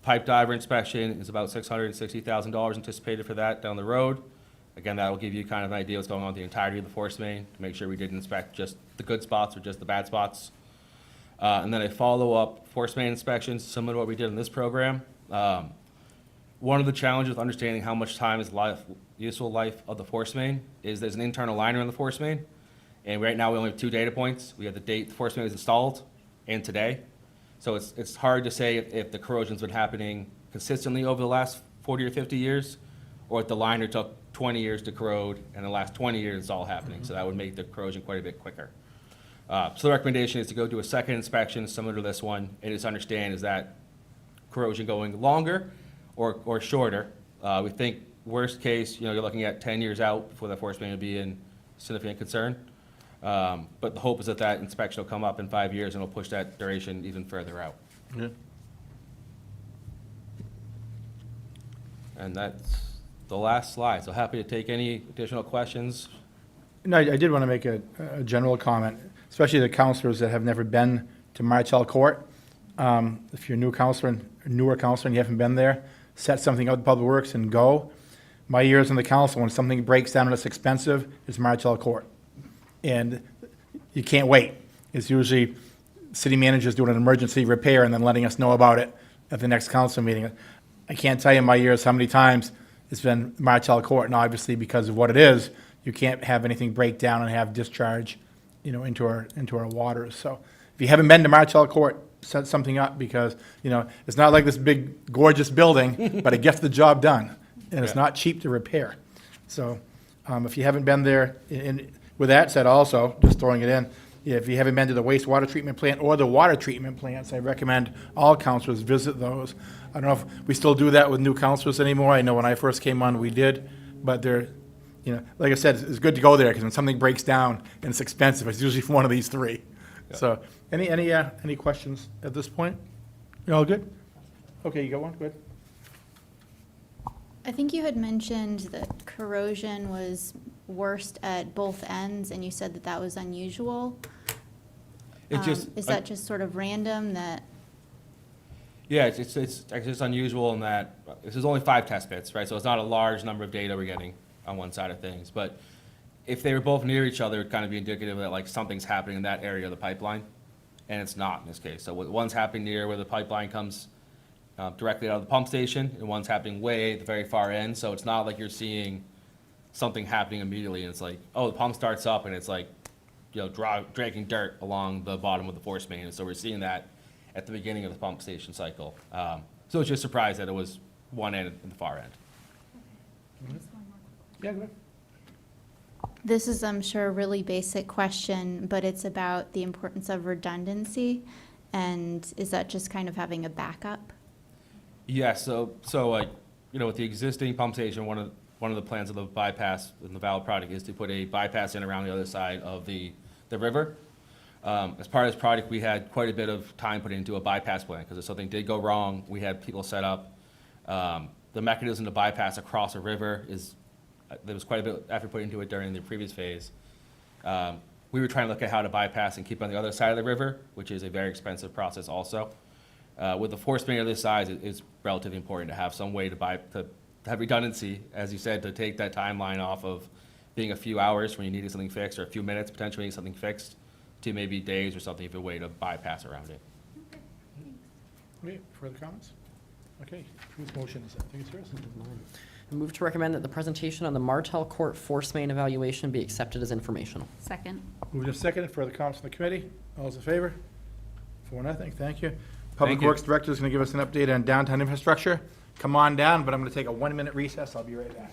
Pipe diver inspection is about $660,000 anticipated for that down the road. Again, that will give you kind of an idea what's going on with the entirety of the force main to make sure we didn't inspect just the good spots or just the bad spots. And then a follow-up force main inspection, similar to what we did in this program. One of the challenges with understanding how much time is useful life of the force main is there's an internal liner in the force main, and right now we only have 2 data points. We have the date the force main was installed and today. So it's hard to say if the corrosion's been happening consistently over the last 40 or 50 years, or if the liner took 20 years to corrode and the last 20 years it's all happening. So that would make the corrosion quite a bit quicker. So the recommendation is to go do a second inspection similar to this one, and just understand is that corrosion going longer or shorter. We think worst case, you're looking at 10 years out before the force main would be in significant concern. But the hope is that inspection will come up in 5 years and it'll push that duration even further out. Yeah. And that's the last slide. So happy to take any additional questions. No, I did want to make a general comment, especially the counselors that have never been to Martell Court. If you're a new counselor, newer counselor, and you haven't been there, set something out with Public Works and go. My years in the council, when something breaks down and it's expensive, it's Martell Court. And you can't wait. It's usually city managers doing an emergency repair and then letting us know about it at the next council meeting. I can't tell you in my years how many times it's been Martell Court, and obviously because of what it is, you can't have anything break down and have discharge, into our waters. So if you haven't been to Martell Court, set something up, because, it's not like this big gorgeous building, but it gets the job done, and it's not cheap to repair. So if you haven't been there, and with that said also, just throwing it in, if you haven't been to the wastewater treatment plant or the water treatment plants, I recommend all councilors visit those. I don't know if we still do that with new councilors anymore. I know when I first came on, we did, but they're, like I said, it's good to go there, because when something breaks down and it's expensive, it's usually from one of these three. Yeah. So, any questions at this point? You all good? Okay, you got one? Good. I think you had mentioned that corrosion was worst at both ends, and you said that that was unusual. Is that just sort of random that? Yeah, it's actually it's unusual in that this is only 5 test pits, right? So it's not a large number of data we're getting on one side of things. But if they were both near each other, it'd kind of be indicative that like something's happening in that area of the pipeline, and it's not in this case. So one's happening near where the pipeline comes directly out of the pump station, and one's happening way at the very far end. So it's not like you're seeing something happening immediately, and it's like, oh, the pump starts up, and it's like, dragging dirt along the bottom of the force main. And so we're seeing that at the beginning of the pump station cycle. So it's just surprised that it was one end and the far end. Yeah, go ahead. This is, I'm sure, a really basic question, but it's about the importance of redundancy. And is that just kind of having a backup? Yeah, so with the existing pump station, one of the plans of the bypass in the valve project is to put a bypass in around the other side of the river. As part of this project, we had quite a bit of time put into a bypass plan, because if something did go wrong, we had people set up. The mechanism to bypass across a river there was quite a bit of effort put into it during the previous phase. We were trying to look at how to bypass and keep on the other side of the river, which is a very expensive process also. With the force main of this size, it's relatively important to have some way to have redundancy, as you said, to take that timeline off of being a few hours when you needed something fixed, or a few minutes potentially needing something fixed, to maybe days or something, if a way to bypass around it. Okay, further comments? Okay, whose motion is that? I think it's yours. I move to recommend that the presentation on the Martell Court force main evaluation be accepted as informational. Second. Moved and seconded. Further comments from the committee? All those in favor? 4-0. Thank you. Public you. Works Director is going to give us an update on downtown infrastructure. Come on down, but I'm going to take a 1-minute recess. I'll be right back.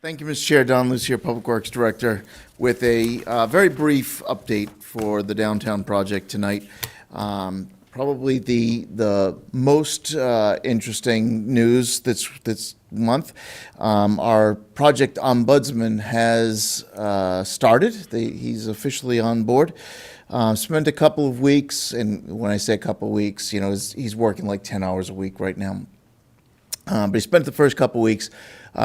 Thank you, Mr. Chair. Don Lucier, Public Works Director, with a very brief update for the downtown project tonight. Probably the most interesting news this month. Our project ombudsman has started. He's officially on board. Spent a couple of weeks, and when I say a couple of weeks, he's working like 10 hours a week right now. But he spent the first couple weeks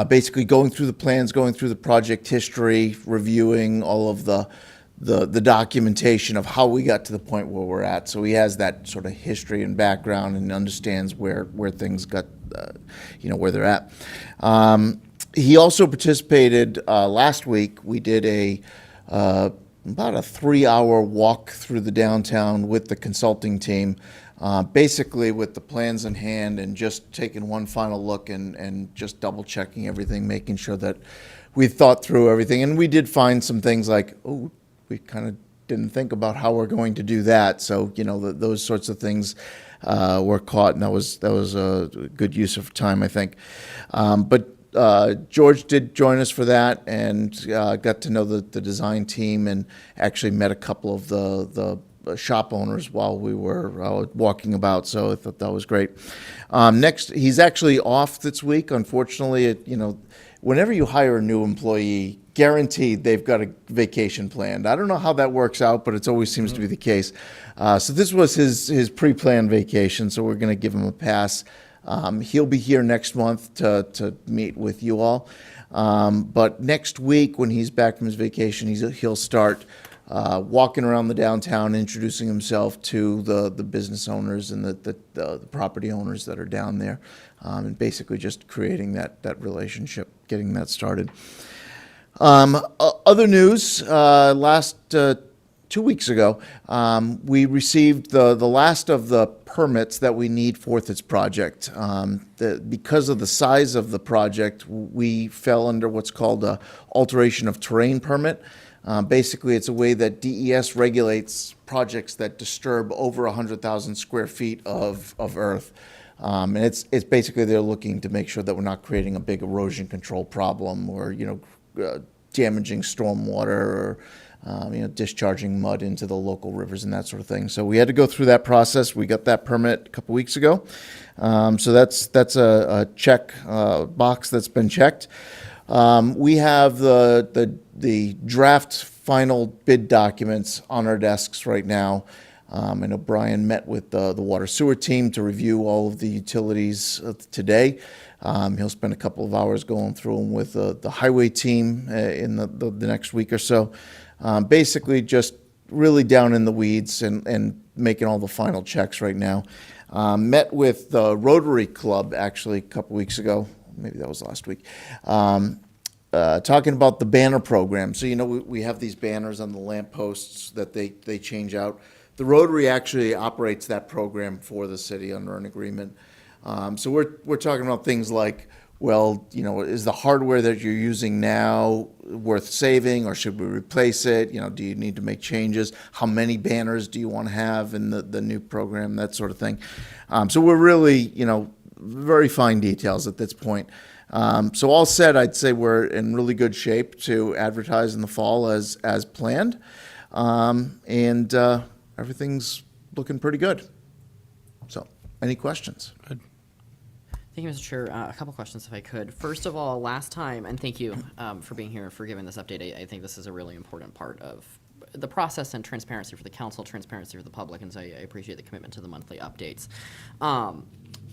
basically going through the plans, going through the project history, reviewing all of the documentation of how we got to the point where we're at. So he has that sort of history and background and understands where things got, where they're at. He also participated last week. We did about a 3-hour walk through the downtown with the consulting team, basically with the plans in hand and just taking one final look and just double checking everything, making sure that we thought through everything. And we did find some things like, oh, we kind of didn't think about how we're going to do that. So, those sorts of things were caught, and that was a good use of time, I think. But George did join us for that and got to know the design team and actually met a couple of the shop owners while we were walking about, so I thought that was great. Next, he's actually off this week. Unfortunately, whenever you hire a new employee, guaranteed they've got a vacation planned. I don't know how that works out, but it always seems to be the case. So this was his pre-planned vacation, so we're going to give him a pass. He'll be here next month to meet with you all. But next week, when he's back from his vacation, he'll start walking around the downtown, introducing himself to the business owners and the property owners that are down there, and basically just creating that relationship, getting that started. Other news, last 2 weeks ago, we received the last of the permits that we need for this project. Because of the size of the project, we fell under what's called a alteration of terrain permit. Basically, it's a way that DES regulates projects that disturb over 100,000 square feet of earth. And it's basically they're looking to make sure that we're not creating a big erosion control problem or, damaging stormwater or, discharging mud into the local rivers and that sort of thing. So we had to go through that process. We got that permit a couple weeks ago. So that's a check box that's been checked. We have the draft final bid documents on our desks right now. I know Brian met with the water sewer team to review all of the utilities today. He'll spend a couple of hours going through them with the highway team in the next week or so. Basically just really down in the weeds and making all the final checks right now. Met with the Rotary Club actually a couple weeks ago. Maybe that was last week. Talking about the banner program. So, we have these banners on the lampposts that they change out. The Rotary actually operates that program for the city under an agreement. So we're talking about things like, well, is the hardware that you're using now worth saving, or should we replace it? Do you need to make changes? How many banners do you want to have in the new program? That sort of thing. So we're really, very fine details at this point. So all said, I'd say we're in really good shape to advertise in the fall as planned. And everything's looking pretty good. So, any questions? Thank you, Mr. Chair. A couple questions, if I could. First of all, last time, and thank you for being here, for giving this update. I think this is a really important part of the process and transparency for the council, transparency for the public, and so I appreciate the commitment to the monthly updates.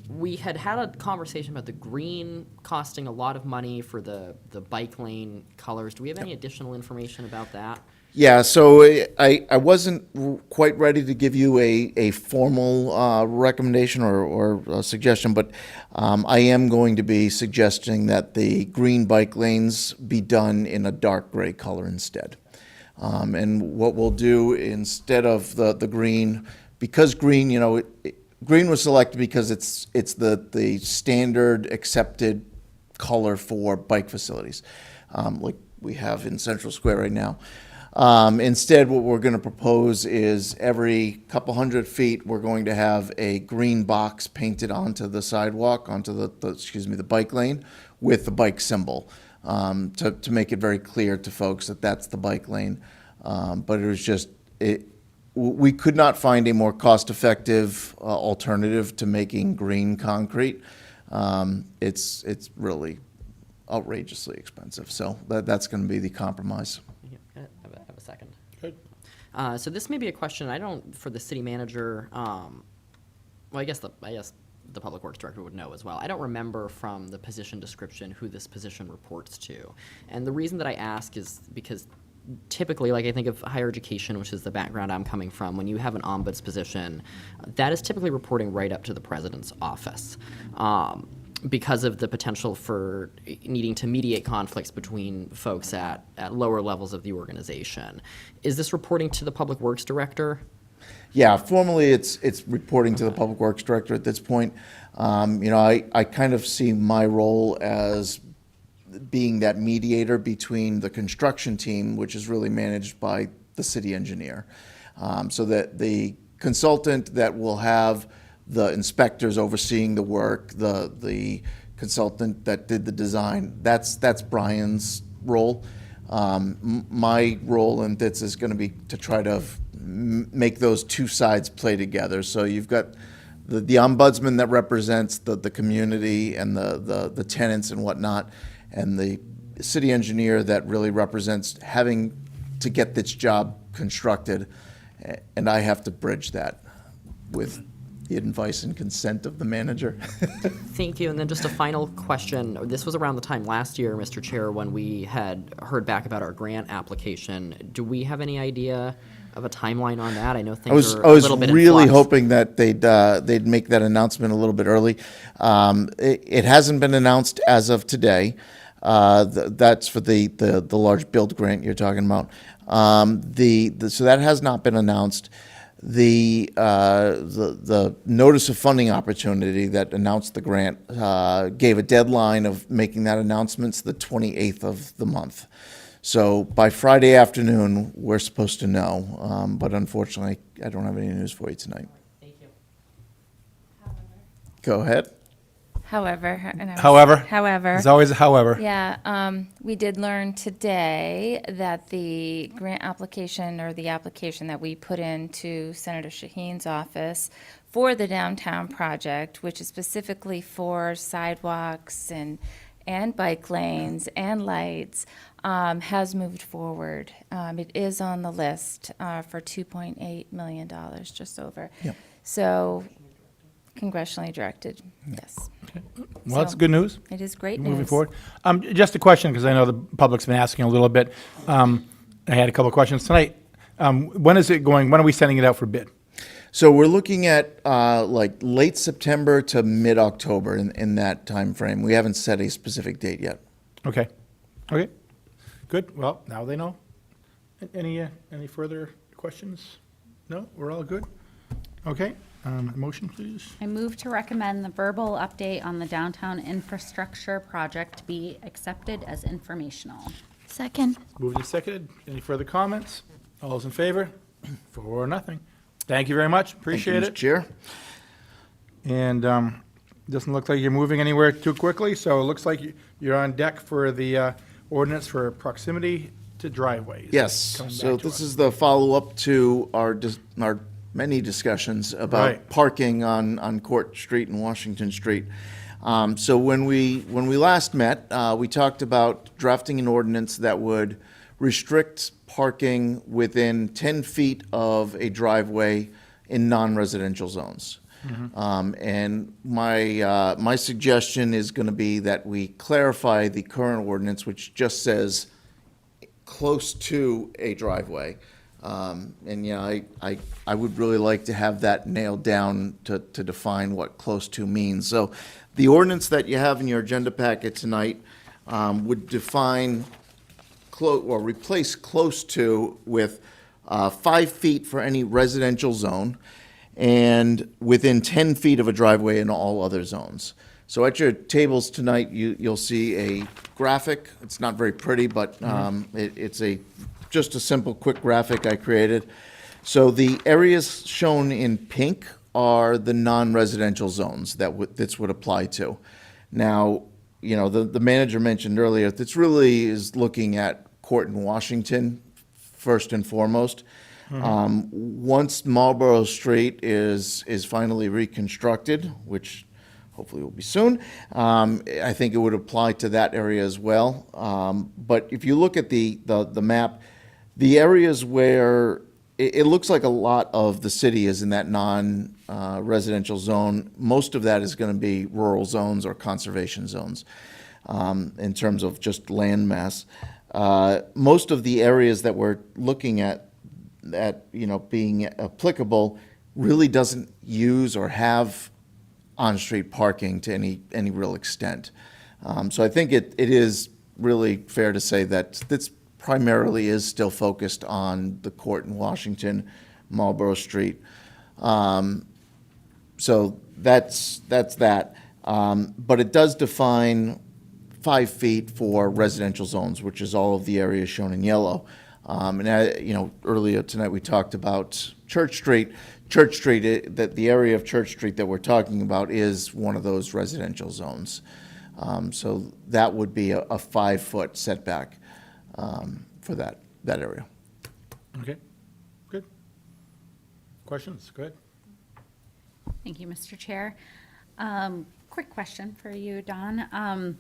We had a conversation about the green costing a lot of money for the bike lane colors. Do we have any additional information about that? Yeah, so I wasn't quite ready to give you a formal recommendation or a suggestion, but I am going to be suggesting that the green bike lanes be done in a dark gray color instead. And what we'll do instead of the green, because green, green was selected because it's the standard accepted color for bike facilities, like we have in Central Square right now. Instead, what we're going to propose is every couple hundred feet, we're going to have a green box painted onto the sidewalk, onto the bike lane with the bike symbol, to make it very clear to folks that that's the bike lane. But it was just, we could not find a more cost-effective alternative to making green concrete. It's really outrageously expensive. So that's going to be the compromise. Have a second. Good. So this may be a question for the city manager. Well, I guess the the Public Works Director would know as well. I don't remember from the position description who this position reports to. And the reason that I ask is because typically, like I think of higher education, which is the background I'm coming from, when you have an ombuds position, that is typically reporting right up to the president's office. Because of the potential for needing to mediate conflicts between folks at lower levels of the organization. Is this reporting to the Public Works Director? Yeah, formally, it's reporting to the Public Works Director at this point. I kind of see my role as being that mediator between the construction team, which is really managed by the city engineer. So that the consultant that will have the inspectors overseeing the work, the consultant that did the design, that's Brian's role. My role in this is going to be to try to make those two sides play together. So you've got the ombudsman that represents the community and the tenants and whatnot, and the city engineer that really represents having to get this job constructed, and I have to bridge that with the advice and consent of the manager. Thank you. And then just a final question. This was around the time last year, Mr. Chair, when we had heard back about our grant application. Do we have any idea of a timeline on that? I know things are a little bit in flux. I was really hoping that they'd make that announcement a little bit early. It hasn't been announced as of today. That's for the large build grant you're talking about. So that has not been announced. The notice of funding opportunity that announced the grant gave a deadline of making that announcement the 28th of the month. So by Friday afternoon, we're supposed to know, but unfortunately, I don't have any news for you tonight. Thank you. Go ahead. However. There's always a however. Yeah, we did learn today that the grant application, or the application that we put into Senator Shaheen's office for the downtown project, which is specifically for sidewalks and bike lanes and lights, has moved forward. It is on the list for $2.8 million, just over. Yep. So congressionally directed, yes. Well, that's good news. It is great Moving news. forward. Just a question, because I know the public's been asking a little bit. I had a couple of questions tonight. When are we sending it out for bid? So we're looking at like late September to mid-October in that time frame. We haven't set a specific date yet. Okay. Good. Well, now they know. Any further questions? No? We're all good? Okay. Motion, please. I move to recommend the verbal update on the downtown infrastructure project be accepted as informational. Second. Moved and seconded. Any further comments? All those in favor? 4-0. Thank you very much. Appreciate Thank you, Mr. it. Chair. And doesn't look like you're moving anywhere too quickly, so it looks like you're on deck for the ordinance for proximity to driveways. Yes, Coming back so to this us. is the follow-up to our many discussions about Right. parking on Court Street and Washington Street. So when we last met, we talked about drafting an ordinance that would restrict parking within 10 feet of a driveway in non-residential zones. And my suggestion is going to be that we clarify the current ordinance, which just says close to a driveway. And yeah, I would really like to have that nailed down to define what close to means. So the ordinance that you have in your agenda packet tonight would define or replace close to with 5 feet for any residential zone and within 10 feet of a driveway in all other zones. So at your tables tonight, you'll see a graphic. It's not very pretty, but it's just a simple, quick graphic I created. So the areas shown in pink are the non-residential zones that this would apply to. Now, the manager mentioned earlier, this really is looking at Court and Washington first and foremost. Once Marlborough Street is finally reconstructed, which hopefully will be soon, I think it would apply to that area as well. But if you look at the map, the areas where it looks like a lot of the city is in that non-residential zone. Most of that is going to be rural zones or conservation zones in terms of just land mass. Most of the areas that we're looking at being applicable really doesn't use or have on-street parking to any real extent. So I think it is really fair to say that this primarily is still focused on the court in Washington, Marlborough Street. So that's that. But it does define 5 feet for residential zones, which is all of the areas shown in yellow. Earlier tonight we talked about Church Street. Church Street, the area of Church Street that we're talking about is one of those residential zones. So that would be a 5-foot setback for that area. Okay, good. Questions? Go ahead. Thank you, Mr. Chair. Quick question for you, Don.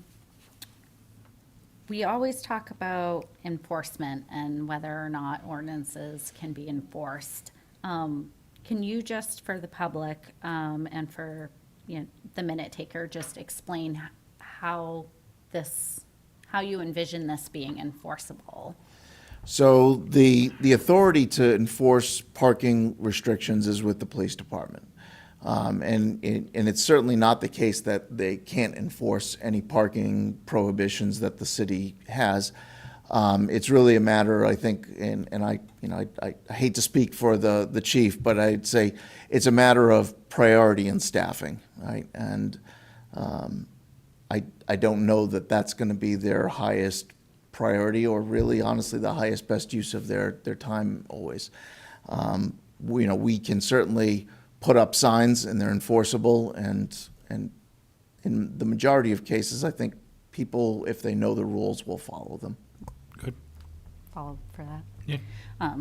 We always talk about enforcement and whether or not ordinances can be enforced. Can you just, for the public and for the minute taker, just explain how you envision this being enforceable? So the authority to enforce parking restrictions is with the police department. And it's certainly not the case that they can't enforce any parking prohibitions that the city has. It's really a matter, I think, and I hate to speak for the chief, but I'd say it's a matter of priority and staffing, right? And I don't know that that's going to be their highest priority, or really, honestly, the highest best use of their time always. We can certainly put up signs, and they're enforceable, and in the majority of cases, I think people, if they know the rules, will follow them. Good. Follow for that? Yeah.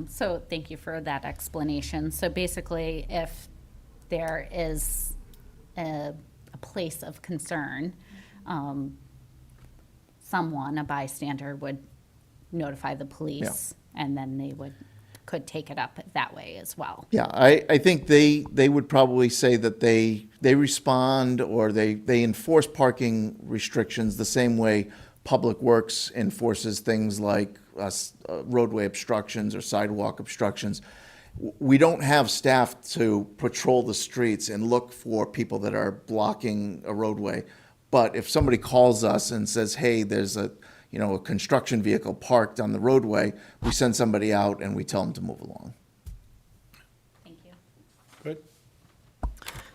So thank you for that explanation. So basically, if there is a place of concern, someone, a bystander, would notify the police, and then they could take it up that way as well. Yeah, I think they would probably say that they respond, or they enforce parking restrictions the same way Public Works enforces things like roadway obstructions or sidewalk obstructions. We don't have staff to patrol the streets and look for people that are blocking a roadway. But if somebody calls us and says, hey, there's a construction vehicle parked on the roadway, we send somebody out and we tell them to move along. Thank you. Good.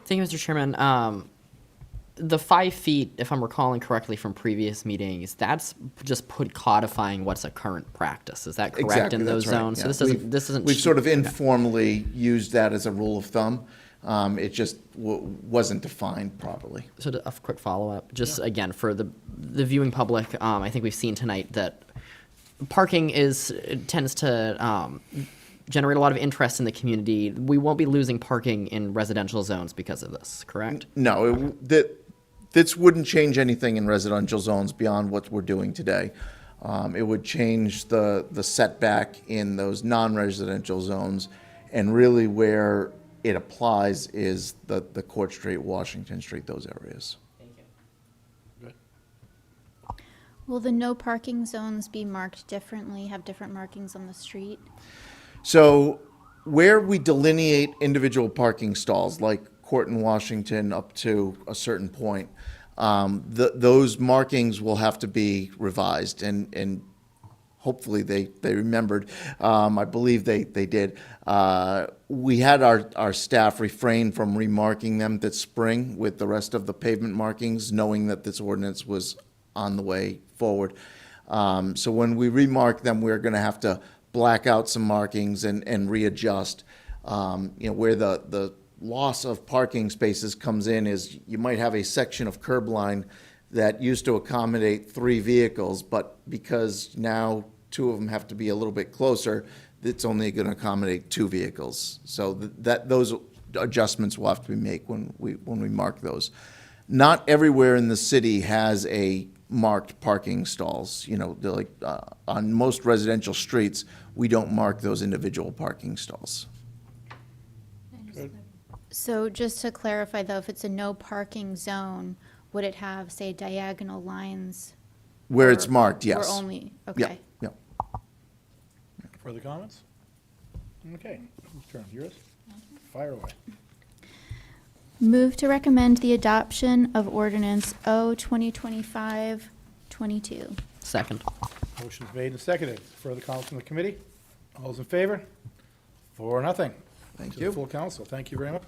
Thank you, Mr. Chairman. The 5 feet, if I'm recalling correctly from previous meetings, that's just codifying what's a current practice. Is that correct Exactly, in those that's right, zones? yeah. So this isn't. We've sort of informally used that as a rule of thumb. It just wasn't defined properly. So a quick follow-up, just again, for the viewing public, I think we've seen tonight that parking tends to generate a lot of interest in the community. We won't be losing parking in residential zones because of this, correct? No, this wouldn't change anything in residential zones beyond what we're doing today. It would change the setback in those non-residential zones, and really where it applies is the Court Street, Washington Street, those areas. Thank you. Will the no parking zones be marked differently, have different markings on the street? So where we delineate individual parking stalls, like Court and Washington up to a certain point, those markings will have to be revised, and hopefully they remembered. I believe they did. We had our staff refrain from remarking them this spring with the rest of the pavement markings, knowing that this ordinance was on the way forward. So when we remark them, we're going to have to black out some markings and readjust. Where the loss of parking spaces comes in is you might have a section of curb line that used to accommodate 3 vehicles, but because now 2 of them have to be a little bit closer, it's only going to accommodate 2 vehicles. So those adjustments will have to be made when we mark those. Not everywhere in the city has a marked parking stalls. You know, they're like, on most residential streets, we don't mark those individual parking stalls. So just to clarify though, if it's a no parking zone, would it have, say, diagonal lines? Where Or- it's marked, yes. Or only, Yeah, okay. yeah. Further comments? Okay, whose turn? Yours? Fire away. Move to recommend the adoption of ordinance O 2025-22. Second. Motion's made and seconded. Further comments from the committee? All those in favor? 4-0. Thank To the you. full council. Thank you very much.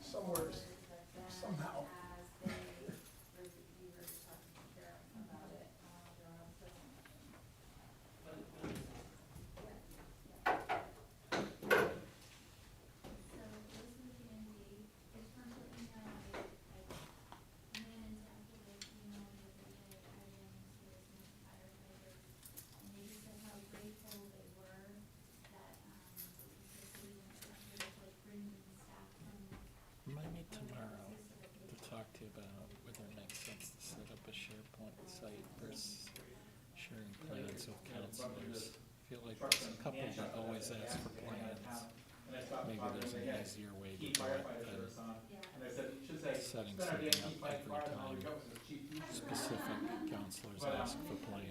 Somewhere, somehow. Maybe tomorrow to talk to you about whether it makes sense to set up a SharePoint site versus sharing plans with councilors. I feel like there's a couple that always ask for plans. Maybe there's an easier way to do it than setting something up every time specific councilors ask for plans.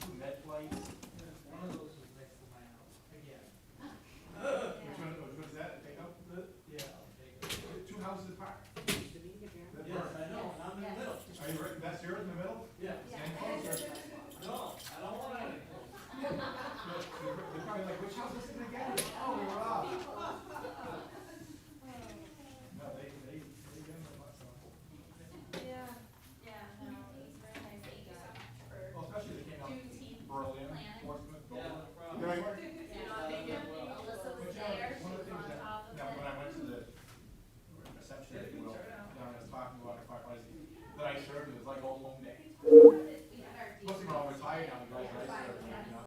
Two med lights.